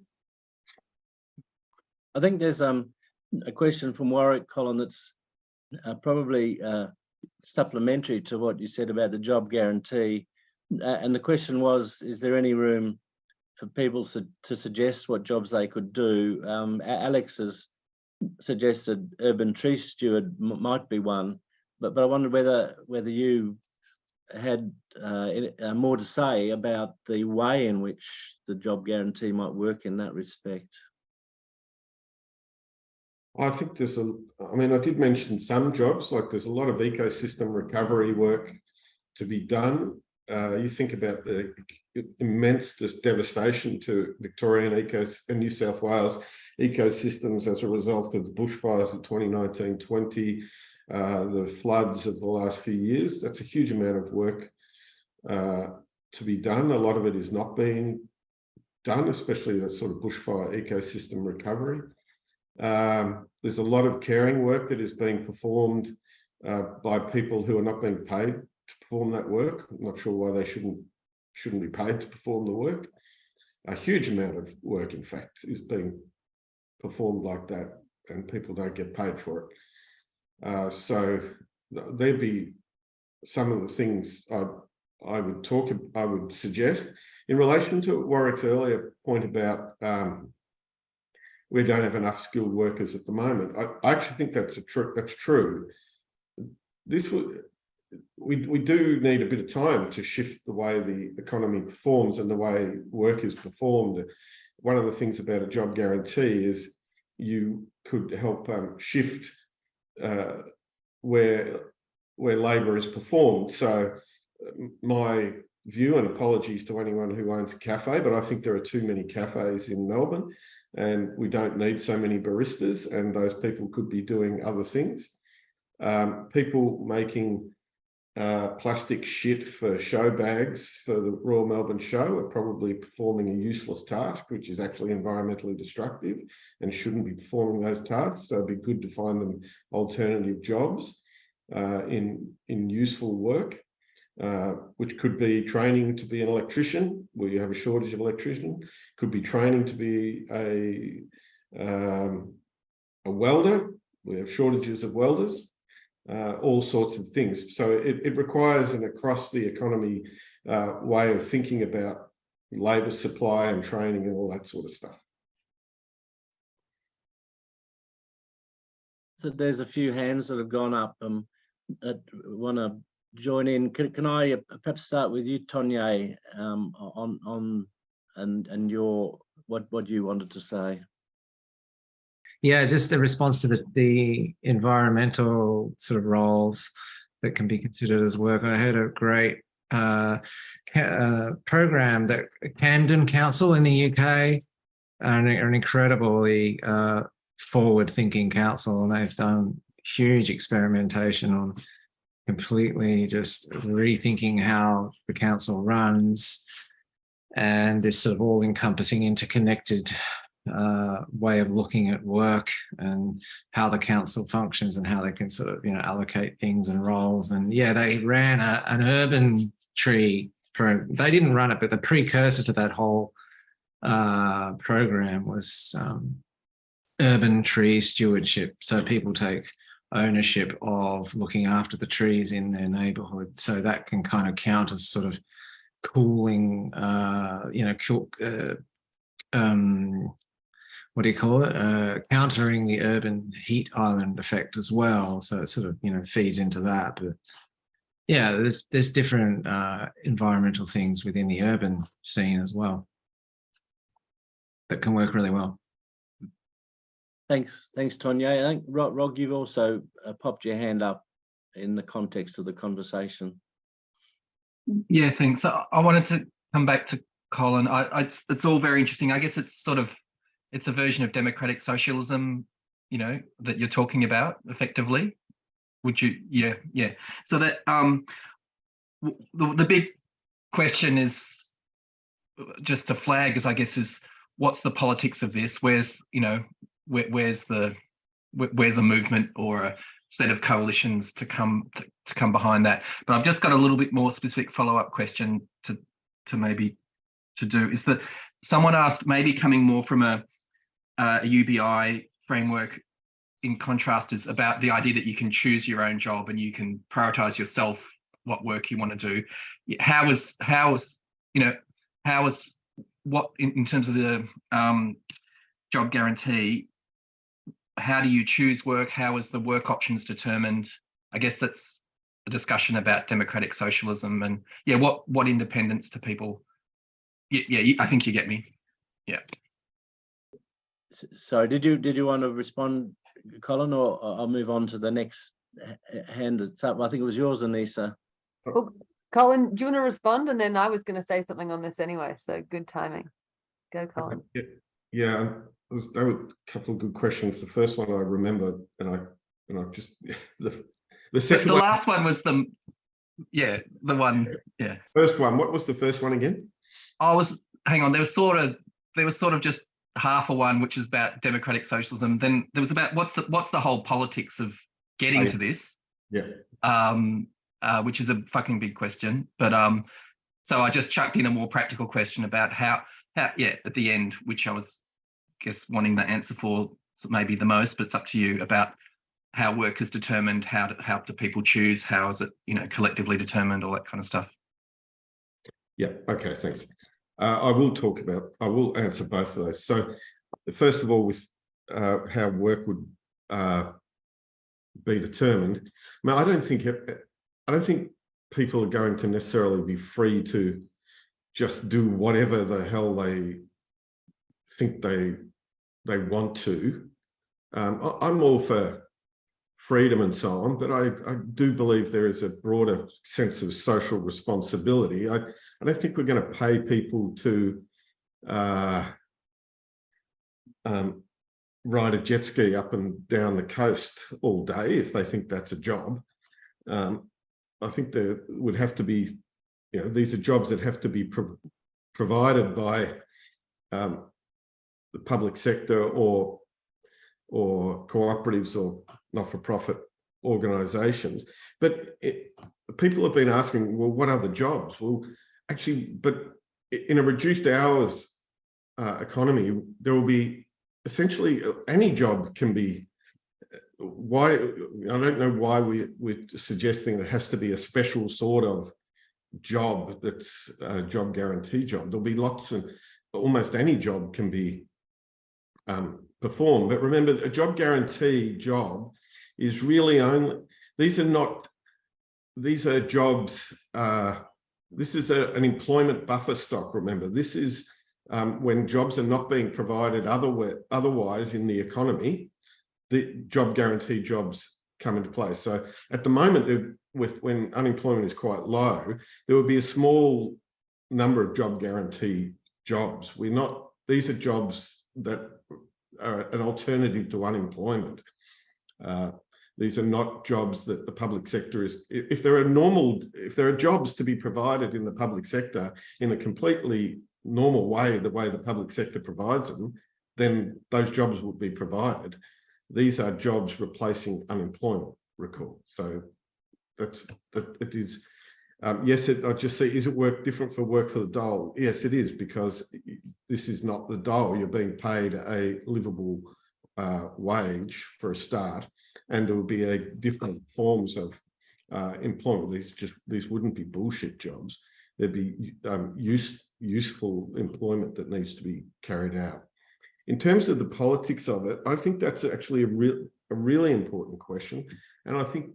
I think there's a question from Warwick, Colin, that's probably supplementary to what you said about the job guarantee. And the question was, is there any room for people to suggest what jobs they could do? Alex has suggested urban tree steward might be one, but I wondered whether you had more to say about the way in which the job guarantee might work in that respect. I think I did mention some jobs, like there's a lot of ecosystem recovery work to be done. You think about the immense devastation to Victorian and New South Wales ecosystems as a result of the bushfires of 2019-20, the floods of the last few years. That's a huge amount of work to be done. A lot of it is not being done, especially the sort of bushfire ecosystem recovery. There's a lot of caring work that is being performed by people who are not being paid to perform that work. I'm not sure why they shouldn't be paid to perform the work. A huge amount of work, in fact, is being performed like that, and people don't get paid for it. So there'd be some of the things I would suggest. In relation to Warwick's earlier point about we don't have enough skilled workers at the moment, I actually think that's true. We do need a bit of time to shift the way the economy performs and the way work is performed. One of the things about a job guarantee is you could help shift where labour is performed. So my view, and apologies to anyone who owns a cafe, but I think there are too many cafes in Melbourne, and we don't need so many baristas, and those people could be doing other things. People making plastic shit for show bags for the Royal Melbourne Show are probably performing a useless task, which is actually environmentally destructive and shouldn't be performing those tasks. So it'd be good to find them alternative jobs in useful work, which could be training to be an electrician, where you have a shortage of electricians, could be training to be a welder, we have shortages of welders. All sorts of things. So it requires an across the economy way of thinking about labour supply and training and all that sort of stuff. So there's a few hands that have gone up that want to join in. Can I perhaps start with you, Tonya, on your what you wanted to say? Yeah, just a response to the environmental sort of roles that can be considered as work. I heard a great program that Camden Council in the UK are an incredibly forward-thinking council, and they've done huge experimentation on completely just rethinking how the council runs, and this sort of all-encompassing, interconnected way of looking at work and how the council functions and how they can sort of, allocate things and roles. And yeah, they ran an urban tree program. They didn't run it, but the precursor to that whole program was urban tree stewardship. So people take ownership of looking after the trees in their neighbourhood. So that can kind of count as sort of cooling, what do you call it? Countering the urban heat island effect as well. So it sort of, feeds into that. But yeah, there's different environmental things within the urban scene as well that can work really well. Thanks, Tonya. I think, Rog, you've also popped your hand up in the context of the conversation. Yeah, thanks. So I wanted to come back to Colin. It's all very interesting. I guess it's a version of democratic socialism, that you're talking about effectively. Would you? Yeah. So that the big question is, just to flag, is what's the politics of this? Where's the movement or a set of coalitions to come behind that? But I've just got a little bit more specific follow-up question to do. Is that someone asked, maybe coming more from a UBI framework in contrast is about the idea that you can choose your own job and you can prioritize yourself what work you want to do. How is what in terms of the job guarantee, how do you choose work? How is the work options determined? I guess that's a discussion about democratic socialism and what independence to people. I think you get me. Yeah. So did you want to respond, Colin, or I'll move on to the next hand that's up? I think it was yours, Anisa. Well, Colin, do you want to respond? And then I was going to say something on this anyway, so good timing. Go, Colin. Yeah, there were a couple of good questions. The first one I remember, and I just the second. The last one was the one. Yeah. First one. What was the first one again? Hang on. There was sort of just half a one, which is about democratic socialism. Then there was about what's the whole politics of getting to this. Yeah. Which is a fucking big question. But so I just chucked in a more practical question about how at the end, which I was wanting the answer for maybe the most, but it's up to you, about how work is determined, how do people choose, how is it collectively determined, all that kind of stuff. Yeah. Okay. Thanks. I will answer both of those. So, first of all, with how work would be determined, I mean, I don't think people are going to necessarily be free to just do whatever the hell they think they want to. I'm all for freedom and so on, but I do believe there is a broader sense of social responsibility. I don't think we're going to pay people to ride a jet ski up and down the coast all day if they think that's a job. I think there would have to be, these are jobs that have to be provided by the public sector or cooperatives or not-for-profit organisations. But people have been asking, well, what are the jobs? Well, actually, but in a reduced hours economy, there will be essentially any job can be. Why? I don't know why we're suggesting it has to be a special sort of job that's a job guarantee job. There'll be lots, and almost any job can be performed. But remember, a job guarantee job is really only, these are jobs, this is an employment buffer stock, remember. This is when jobs are not being provided otherwise in the economy, the job guarantee jobs come into place. So at the moment, when unemployment is quite low, there will be a small number of job guarantee jobs. These are jobs that are an alternative to unemployment. These are not jobs that the public sector is, if there are jobs to be provided in the public sector in a completely normal way, the way the public sector provides them, then those jobs would be provided. These are jobs replacing unemployment, recall. So it is. Yes, I just see, is it different for work for the dole? Yes, it is, because this is not the dole. You're being paid a livable wage for a start, and there will be different forms of employment. These wouldn't be bullshit jobs. There'd be useful employment that needs to be carried out. In terms of the politics of it, I think that's actually a really important question. And I think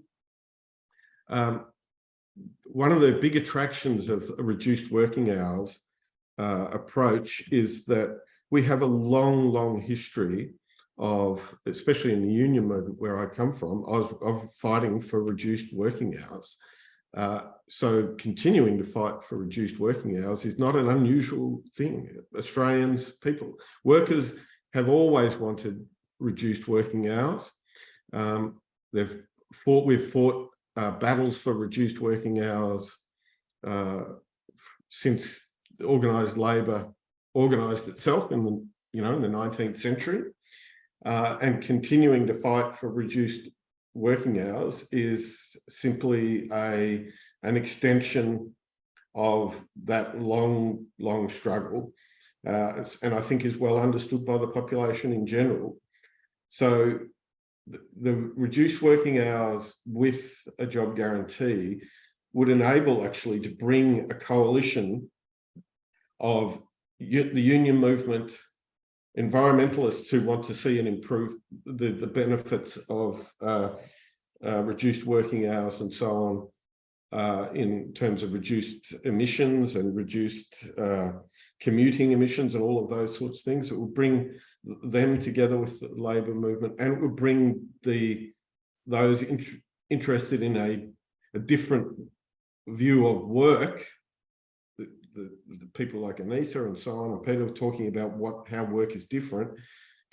one of the big attractions of a reduced working hours approach is that we have a long history of, especially in the union movement where I come from, of fighting for reduced working hours. So continuing to fight for reduced working hours is not an unusual thing. Workers have always wanted reduced working hours. We've fought battles for reduced working hours since organised labour organised itself in the 19th century, and continuing to fight for reduced working hours is simply an extension of that long struggle, and I think is well understood by the population in general. So the reduced working hours with a job guarantee would enable actually to bring a coalition of the union movement, environmentalists who want to see and improve the benefits of reduced working hours and so on, in terms of reduced emissions and reduced commuting emissions and all of those sorts of things. It will bring them together with the labour movement, and it would bring those interested in a different view of work, the people like Anisa and so on, and Peter were talking about how work is different,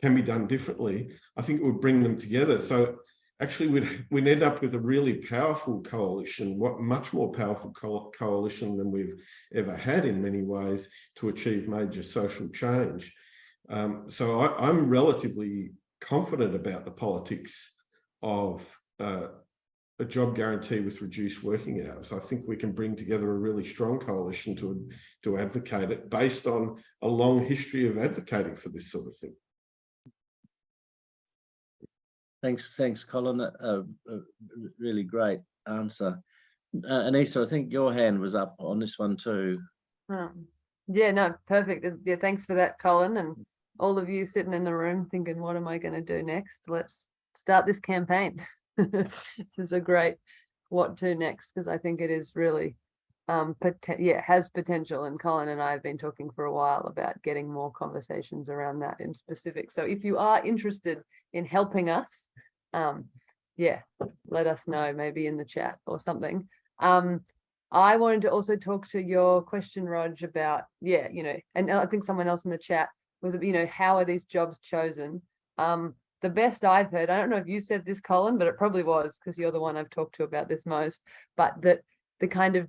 can be done differently. I think it would bring them together. So actually we'd end up with a really powerful coalition, much more powerful coalition than we've ever had in many ways to achieve major social change. So I'm relatively confident about the politics of a job guarantee with reduced working hours. I think we can bring together a really strong coalition to advocate it based on a long history of advocating for this sort of thing. Thanks, Colin. A really great answer. Anisa, I think your hand was up on this one too. Yeah, no, perfect. Yeah, thanks for that, Colin, and all of you sitting in the room thinking, what am I going to do next? Let's start this campaign. This is a great what to next, because I think it is really has potential, and Colin and I have been talking for a while about getting more conversations around that in specific. So if you are interested in helping us, let us know, maybe in the chat or something. I wanted to also talk to your question, Rog, about and I think someone else in the chat was, how are these jobs chosen? The best I've heard, I don't know if you said this, Colin, but it probably was, because you're the one I've talked to about this most, but that the kind of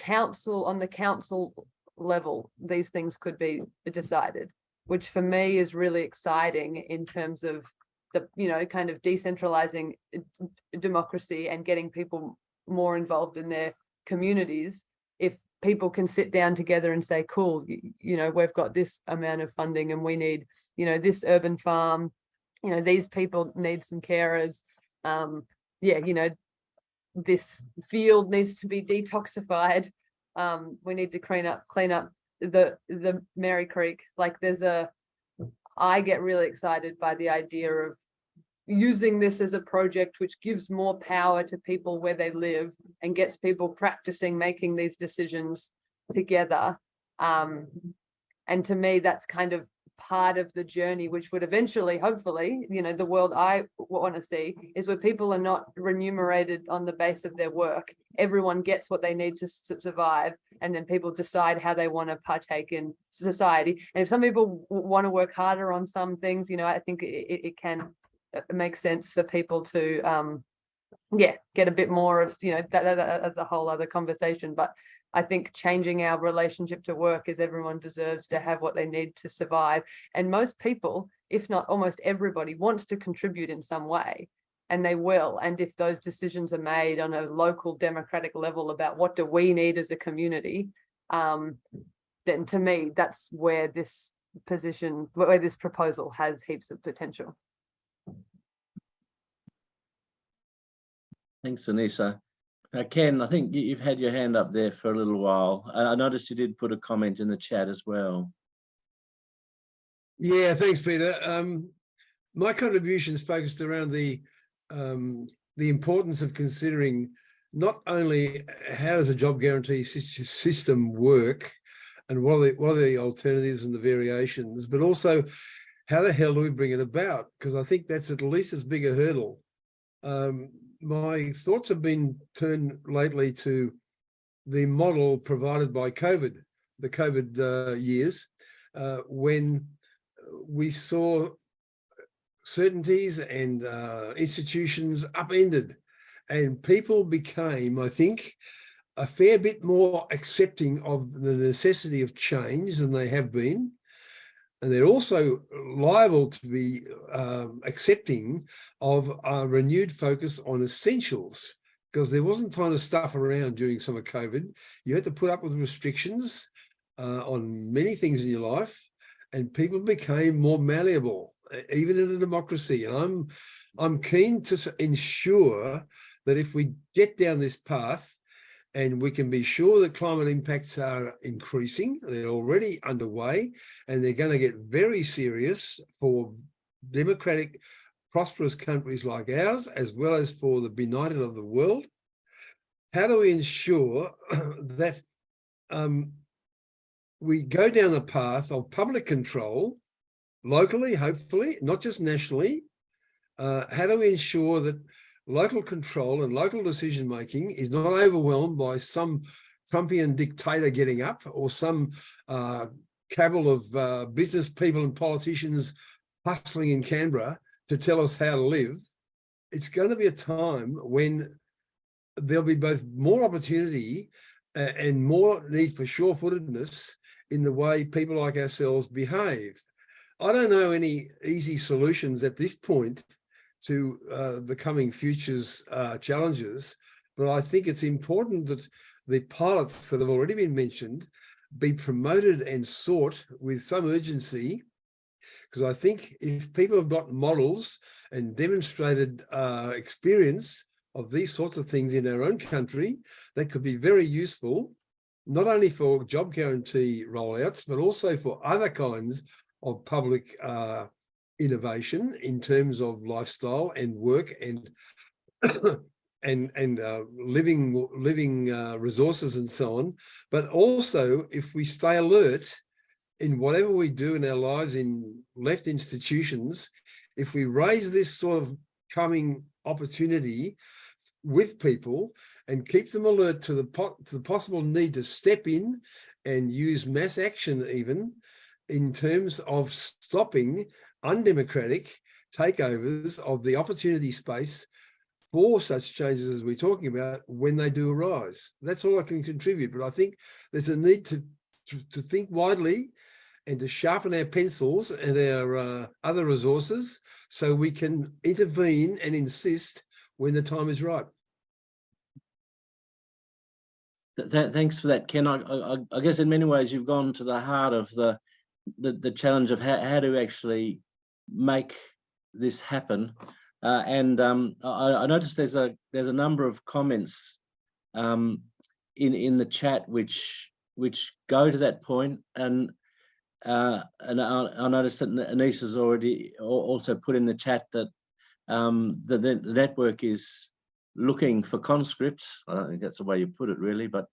on the council level, these things could be decided, which for me is really exciting in terms of the, kind of decentralizing democracy and getting people more involved in their communities. If people can sit down together and say, cool, we've got this amount of funding and we need, this urban farm, these people need some carers. This field needs to be detoxified. We need to clean up the Mary Creek. Like I get really excited by the idea of using this as a project which gives more power to people where they live and gets people practicing making these decisions together. And to me, that's kind of part of the journey, which would eventually, hopefully, the world I want to see is where people are not remunerated on the base of their work. Everyone gets what they need to survive, and then people decide how they want to partake in society. And if some people want to work harder on some things, I think it can make sense for people to get a bit more of, that's a whole other conversation. But I think changing our relationship to work is everyone deserves to have what they need to survive. And most people, if not almost everybody, wants to contribute in some way, and they will. And if those decisions are made on a local democratic level about what do we need as a community, then to me, that's where this proposal has heaps of potential. Thanks, Anisa. Ken, I think you've had your hand up there for a little while. I noticed you did put a comment in the chat as well. Yeah, thanks, Peter. My contribution is focused around the importance of considering not only how does a job guarantee system work and what are the alternatives and the variations, but also how the hell do we bring it about? Because I think that's at least as big a hurdle. My thoughts have been turned lately to the model provided by the COVID years, when we saw certainties and institutions upended, and people became, I think, a fair bit more accepting of the necessity of change than they have been. And they're also liable to be accepting of a renewed focus on essentials, because there wasn't time to stuff around during some of COVID. You had to put up with restrictions on many things in your life, and people became more malleable. even in a democracy. And I'm keen to ensure that if we get down this path and we can be sure that climate impacts are increasing, they're already underway, and they're going to get very serious for democratic, prosperous countries like ours, as well as for the benighted of the world. How do we ensure that we go down the path of public control, locally, hopefully, not just nationally? How do we ensure that local control and local decision-making is not overwhelmed by some Trumpian dictator getting up, or some cabal of business people and politicians hustling in Canberra to tell us how to live? It's going to be a time when there'll be both more opportunity and more need for sure-footedness in the way people like ourselves behave. I don't know any easy solutions at this point to the coming future's challenges, but I think it's important that the pilots that have already been mentioned be promoted and sought with some urgency, because I think if people have got models and demonstrated experience of these sorts of things in our own country, that could be very useful, not only for job guarantee rollouts, but also for other kinds of public innovation in terms of lifestyle and work and living resources and so on. But also, if we stay alert in whatever we do in our lives in left institutions, if we raise this sort of coming opportunity with people and keep them alert to the possible need to step in and use mass action, even in terms of stopping undemocratic takeovers of the opportunity space for such changes as we're talking about when they do arise. That's all I can contribute. But I think there's a need to think widely and to sharpen our pencils and our other resources so we can intervene and insist when the time is right. Thanks for that, Ken. I guess in many ways you've gone to the heart of the challenge of how to actually make this happen. I noticed there's a number of comments in the chat which go to that point, and I noticed that Anisa's already also put in the chat that the network is looking for conscripts. I don't think that's the way you put it, really, but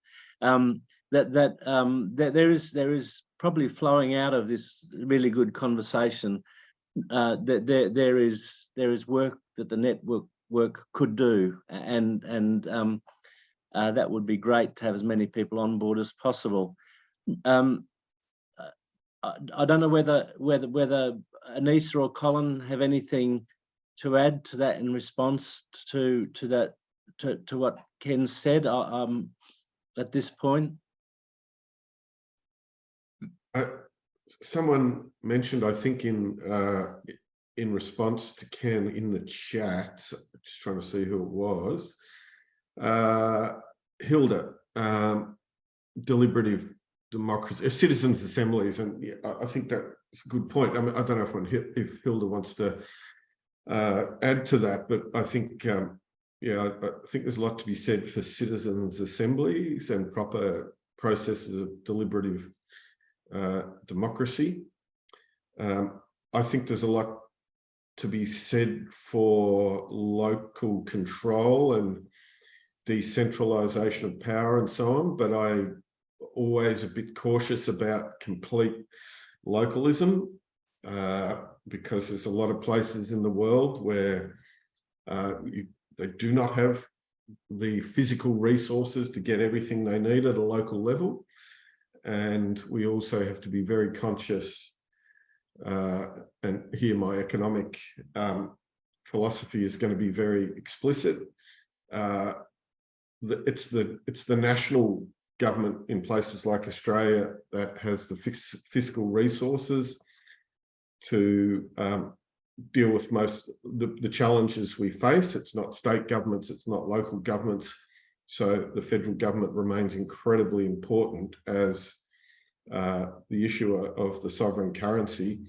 there is probably flowing out of this really good conversation that there is work that the network could do, and that would be great to have as many people on board as possible. I don't know whether Anisa or Colin have anything to add to that in response to what Ken said at this point. Someone mentioned, I think, in response to Ken in the chat, just trying to see who it was, Hilda, deliberative democracy, citizens' assemblies, and yeah, I think that's a good point. I mean, I don't know if Hilda wants to add to that, but I think, yeah, I think there's a lot to be said for citizens' assemblies and proper processes of deliberative democracy. I think there's a lot to be said for local control and decentralisation of power and so on, but I'm always a bit cautious about complete localism, because there's a lot of places in the world where they do not have the physical resources to get everything they need at a local level. And we also have to be very conscious, and here my economic philosophy is going to be very explicit. It's the national government in places like Australia that has the fiscal resources to deal with most the challenges we face. It's not state governments, it's not local governments. So the federal government remains incredibly important as the issue of the sovereign currency.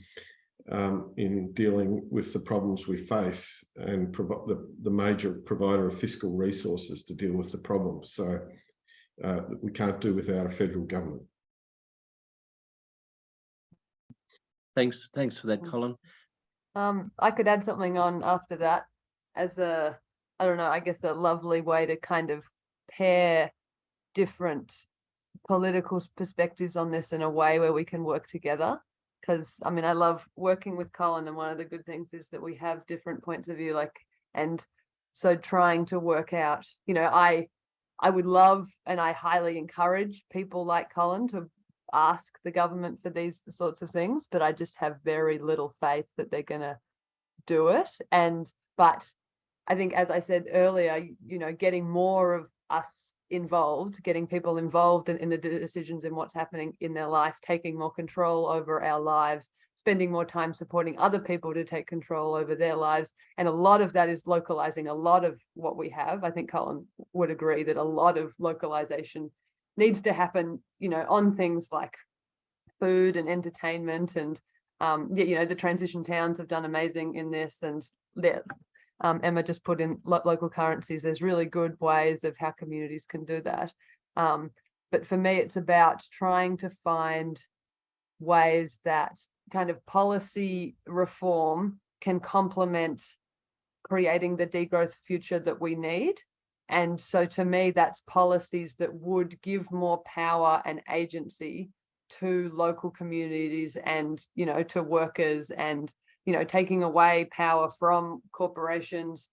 in dealing with the problems we face and the major provider of fiscal resources to deal with the problems. So we can't do without a federal government. Thanks for that, Colin. I could add something on after that as a, I don't know, I guess a lovely way to kind of pair different political perspectives on this in a way where we can work together. Because I mean, I love working with Colin, and one of the good things is that we have different points of view, and so trying to work out, I would love, and I highly encourage people like Colin to ask the government for these sorts of things, but I just have very little faith that they're going to do it. But I think, as I said earlier, getting more of us involved, getting people involved in the decisions and what's happening in their life, taking more control over our lives, spending more time supporting other people to take control over their lives. And a lot of that is localizing a lot of what we have. I think Colin would agree that a lot of localization needs to happen, on things like food and entertainment, and the transition towns have done amazing in this, and Emma just put in local currencies. There's really good ways of how communities can do that. But for me, it's about trying to find ways that kind of policy reform can complement creating the degrowth future that we need. And so to me, that's policies that would give more power and agency to local communities and, to workers, and, taking away power from corporations,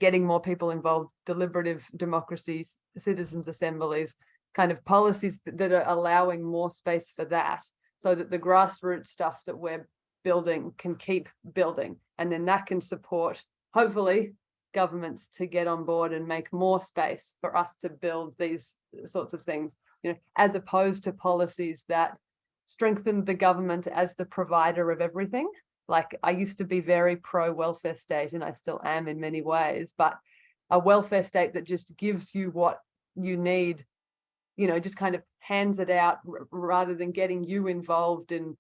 getting more people involved, deliberative democracies, citizens' assemblies, kind of policies that are allowing more space for that, so that the grassroots stuff that we're building can keep building. And then that can support, hopefully, governments to get on board and make more space for us to build these sorts of things, as opposed to policies that strengthen the government as the provider of everything. Like, I used to be very pro welfare state, and I still am in many ways, but a welfare state that just gives you what you need, just kind of hands it out rather than getting you involved in,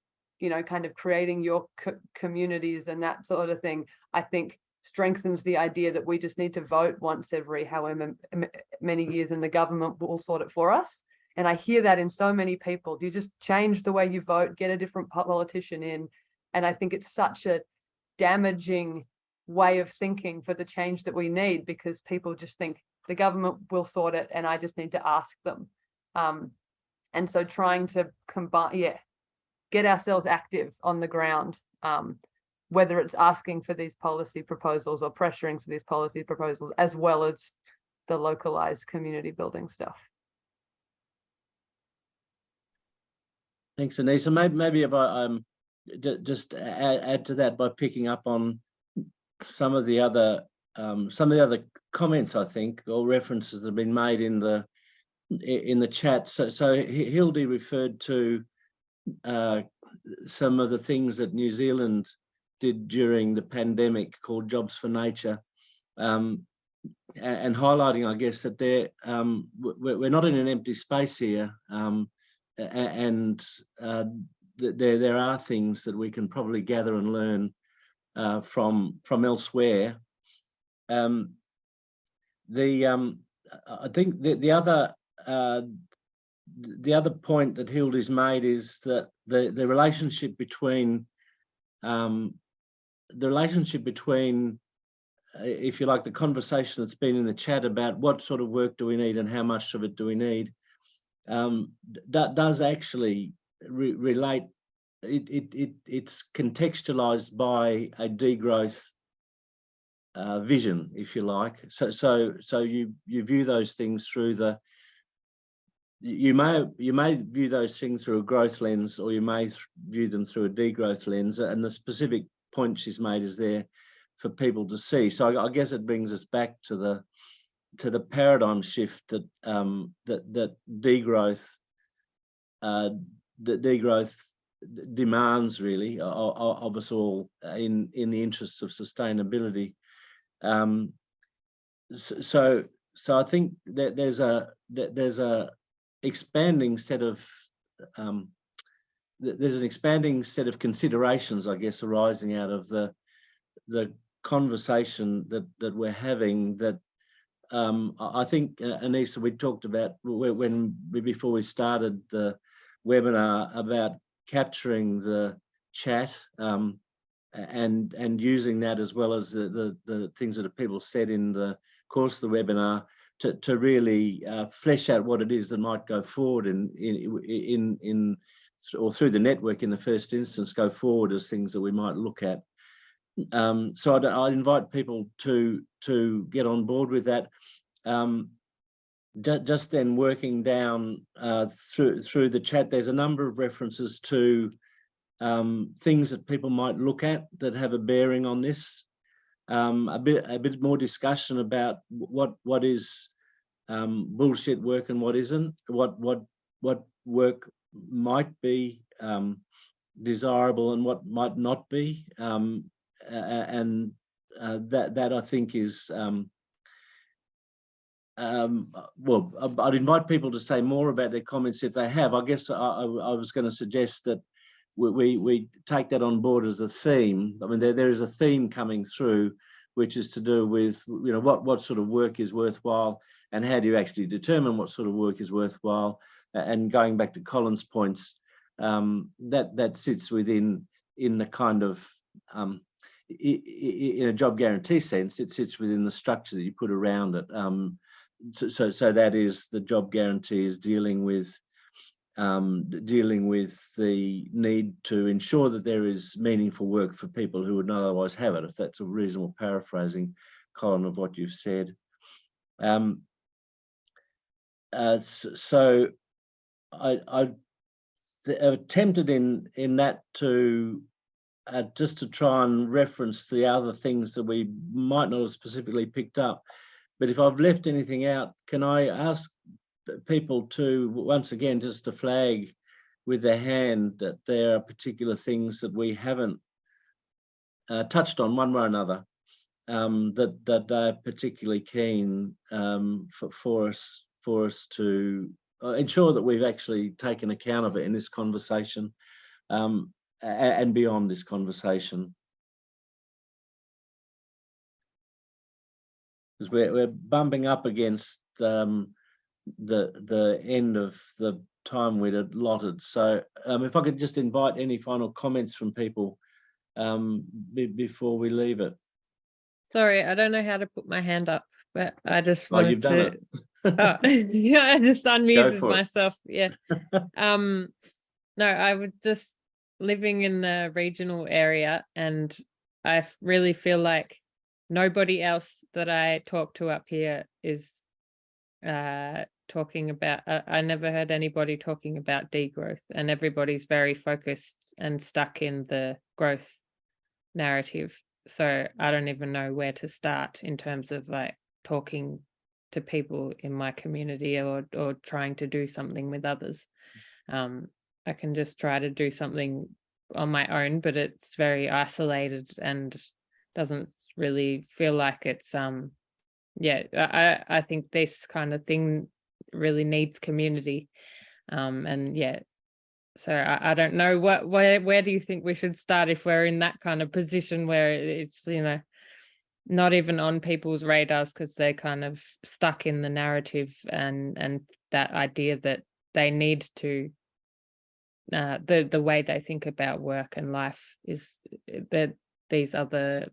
kind of creating your communities and that sort of thing, I think strengthens the idea that we just need to vote once every however many years and the government will sort it for us. And I hear that in so many people. You just change the way you vote, get a different politician in. And I think it's such a damaging way of thinking for the change that we need, because people just think the government will sort it and I just need to ask them. And so trying to combine, get ourselves active on the ground, whether it's asking for these policy proposals or pressuring for these policy proposals, as well as the localized community building stuff. Thanks, Anisa. Maybe if I just add to that by picking up on some of the other comments, I think, or references that have been made in the chat. So Hildy referred to some of the things that New Zealand did during the pandemic, called Jobs for Nature, and highlighting, I guess, that we're not in an empty space here, and there are things that we can probably gather and learn from elsewhere. I think the other point that Hildy's made is that the relationship between if you like, the conversation that's been in the chat about what sort of work do we need and how much of it do we need, does actually relate. It's contextualized by a degrowth vision, if you like. So you view those things through you may view those things through a growth lens, or you may view them through a degrowth lens, and the specific point she's made is there for people to see. So I guess it brings us back to the paradigm shift that that degrowth demands, really, of us all in the interests of sustainability. So I think that there's a expanding set of there's an expanding set of considerations, I guess, arising out of the conversation that we're having. That I think, Anisa, we talked about before we started the webinar about capturing the chat and using that, as well as the things that people said in the course of the webinar, to really flesh out what it is that might go forward in or through the network in the first instance, go forward as things that we might look at. So I'd invite people to get on board with that. Just then working down through the chat, there's a number of references to things that people might look at that have a bearing on this. A bit more discussion about what is bullshit work and what isn't, what work might be desirable and what might not be, and that I think is well, I'd invite people to say more about their comments if they have. I guess I was going to suggest that we take that on board as a theme. I mean, there is a theme coming through, which is to do with, you know, what sort of work is worthwhile and how do you actually determine what sort of work is worthwhile. And going back to Colin's points, that sits within, in the kind of in a job guarantee sense, it sits within the structure that you put around it. So that is, the job guarantee is dealing with the need to ensure that there is meaningful work for people who would not otherwise have it, if that's a reasonable paraphrasing, Colin, of what you've said. So I attempted in that to just to try and reference the other things that we might not have specifically picked up. But if I've left anything out, can I ask people to, once again, just to flag with their hand that there are particular things that we haven't touched on one way or another, that they're particularly keen for us to ensure that we've actually taken account of it in this conversation and beyond this conversation. Because we're bumping up against the end of the time we'd allotted. So if I could just invite any final comments from people before we leave it. Sorry, I don't know how to put my hand up, but I just wanted you've done it. Oh, yeah, I just unmuted for it. myself. Yeah. No, I was just living in the regional area, and I really feel like nobody else that I talk to up here is talking about, I never heard anybody talking about degrowth, and everybody's very focused and stuck in the growth narrative. So I don't even know where to start in terms of like talking to people in my community or trying to do something with others. I can just try to do something on my own, but it's very isolated and doesn't really feel like it's yeah, I think this kind of thing really needs community. And yeah, so I don't know where do you think we should start if we're in that kind of position where it's, you know, not even on people's radars because they're kind of stuck in the narrative and that idea that they need to the way they think about work and life is that these other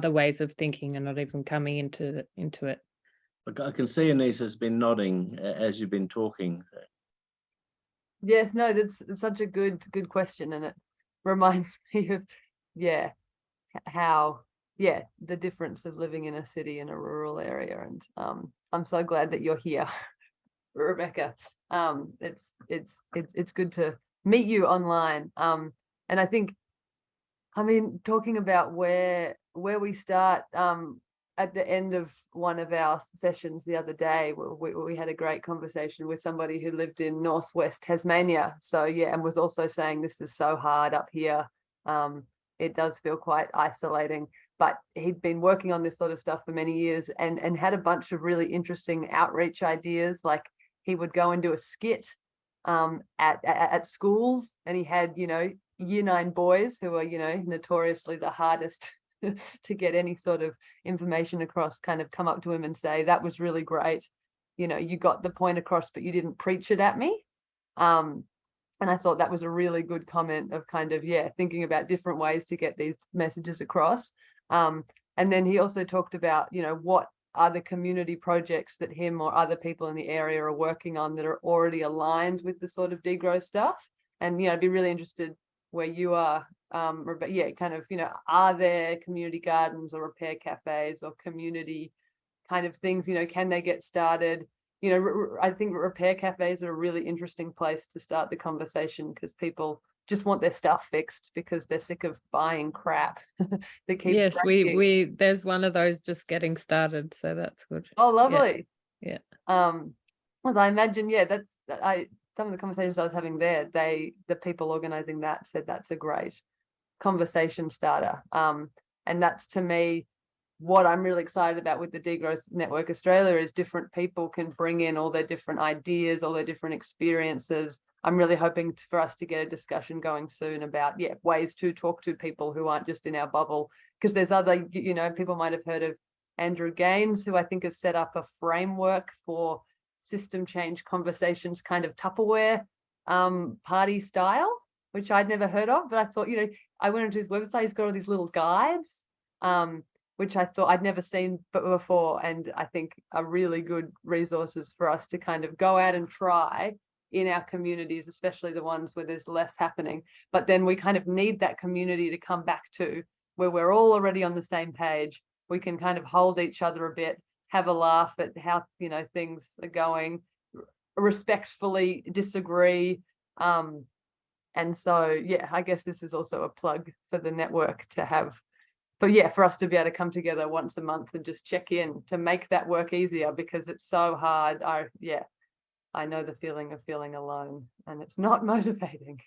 ways of thinking are not even coming into it. I can see Anisa's been nodding as you've been talking. Yes, no, that's such a good question, and it reminds me of, yeah, how, yeah, the difference of living in a city and a rural area. And I'm so glad that you're here, Rebecca. It's good to meet you online. And I think, I mean, talking about where we start, at the end of one of our sessions the other day, we had a great conversation with somebody who lived in northwest Tasmania. So yeah, and was also saying this is so hard up here. It does feel quite isolating, but he'd been working on this sort of stuff for many years and had a bunch of really interesting outreach ideas. Like he would go and do a skit at schools, and he had, you know, year 9 boys who are, you know, notoriously the hardest to get any sort of information across, kind of come up to him and say, that was really great, you know, you got the point across, but you didn't preach it at me. And I thought that was a really good comment of kind of, yeah, thinking about different ways to get these messages across. And then he also talked about, you know, what are the community projects that him or other people in the area are working on that are already aligned with the sort of degrowth stuff. And, you know, I'd be really interested where you are, but yeah, kind of, you know, are there community gardens or repair cafes or community kind of things, you know, can they get started? You know, I think repair cafes are a really interesting place to start the conversation, because people just want their stuff fixed because they're sick of buying crap. They keep Yes, breaking. we there's one of those just getting started, so that's good. Oh, lovely. Yeah. Well, I imagine, yeah, some of the conversations I was having there, the people organizing that said that's a great conversation starter. And that's, to me, what I'm really excited about with the Degrowth Network Australia is different people can bring in all their different ideas, all their different experiences. I'm really hoping for us to get a discussion going soon about, yeah, ways to talk to people who aren't just in our bubble, because there's other, you know, people might have heard of Andrew Gaines, who I think has set up a framework for system change conversations, kind of Tupperware party style, which I'd never heard of, but I thought, you know, I went into his website, he's got all these little guides, which I thought I'd never seen before, and I think are really good resources for us to kind of go out and try in our communities, especially the ones where there's less happening. But then we kind of need that community to come back to, where we're all already on the same page. We can kind of hold each other a bit, have a laugh at how, you know, things are going, respectfully disagree. And so, yeah, I guess this is also a plug for the network to have, but yeah, for us to be able to come together once a month and just check in to make that work easier, because it's so hard. I know the feeling of feeling alone, and it's not motivating.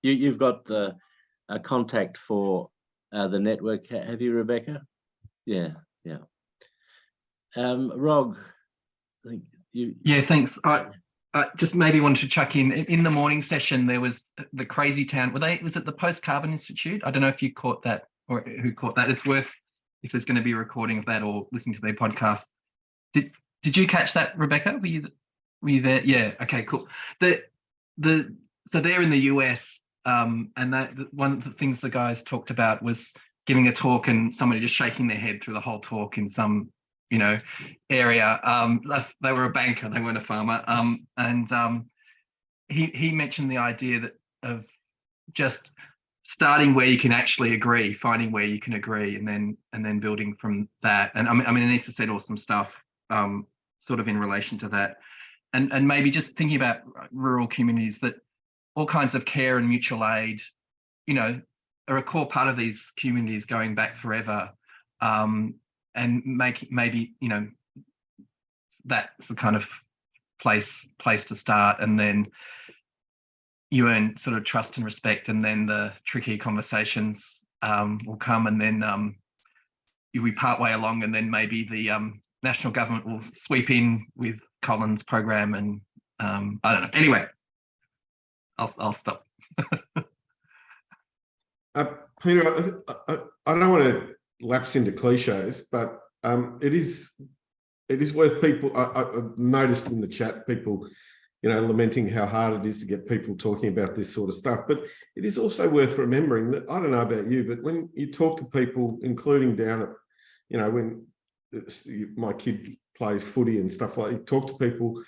You've got a contact for the network, have you, Rebecca? Yeah. Rog, I think you. Yeah, thanks. I just maybe wanted to chuck in the morning session, there was the Crazy Town. Was it the Post Carbon Institute? I don't know if you caught that or who caught that. It's worth, if there's going to be a recording of that or listening to their podcast. Did you catch that, Rebecca? Were you there? Yeah. Okay, cool. So they're in the US, and that one of the things the guys talked about was giving a talk and somebody just shaking their head through the whole talk in some, you know, area. They were a banker, they weren't a farmer. And he mentioned the idea of just starting where you can actually agree, finding where you can agree, and then building from that. And I mean, Anisa said awesome stuff, sort of in relation to that. And maybe just thinking about rural communities, that all kinds of care and mutual aid, you know, are a core part of these communities going back forever. And maybe, you know, that's the kind of place to start, and then you earn sort of trust and respect, and then the tricky conversations will come, and then you'll be partway along, and then maybe the national government will sweep in with Colin's program, and I don't know. Anyway, I'll stop. Peter, I don't want to lapse into cliches, but it is worth people. I've noticed in the chat people, you know, lamenting how hard it is to get people talking about this sort of stuff. But it is also worth remembering that, I don't know about you, but when you talk to people, including down at, you know, when my kid plays footy and stuff like that, you talk to people,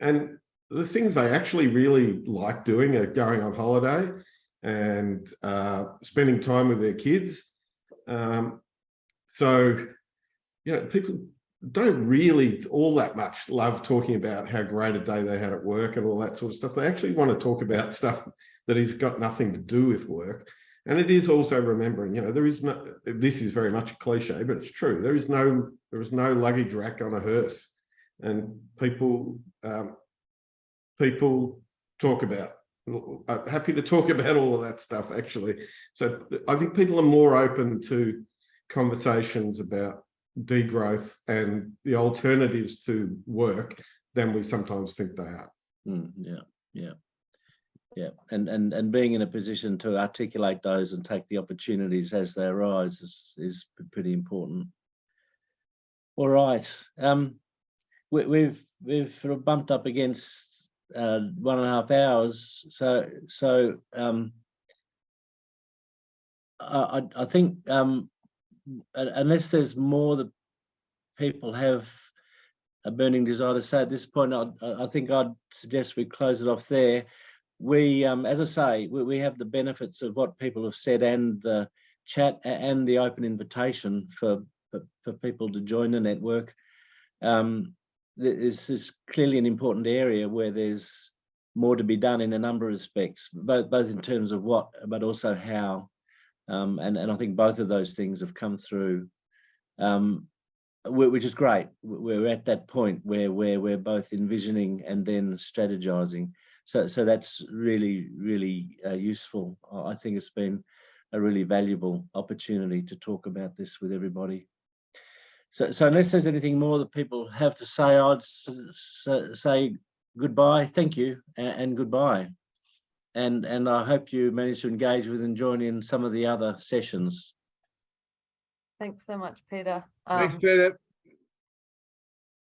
and the things they actually really like doing are going on holiday and spending time with their kids. So, you know, people don't really all that much love talking about how great a day they had at work and all that sort of stuff. They actually want to talk about stuff that has got nothing to do with work. And it is also remembering, you know, there is no, this is very much a cliche, but it's true. There is no luggage rack on a hearse, and people talk about, happy to talk about all of that stuff, actually. So I think people are more open to conversations about degrowth and the alternatives to work than we sometimes think they are. Yeah, and being in a position to articulate those and take the opportunities as they arise is pretty important. All right, we've sort of bumped up against 1.5 hours, so I think unless there's more that people have a burning desire to say at this point, I think I'd suggest we close it off there. We, as I say, we have the benefits of what people have said and the chat and the open invitation for people to join the network. This is clearly an important area where there's more to be done in a number of respects, both in terms of what, but also how. And I think both of those things have come through, which is great. We're at that point where we're both envisioning and then strategizing. So that's really, really useful. I think it's been a really valuable opportunity to talk about this with everybody. So unless there's anything more that people have to say, I'd say goodbye, thank you, and goodbye. And I hope you manage to engage with and join in some of the other sessions. Thanks so much, Peter. Thanks, Peter.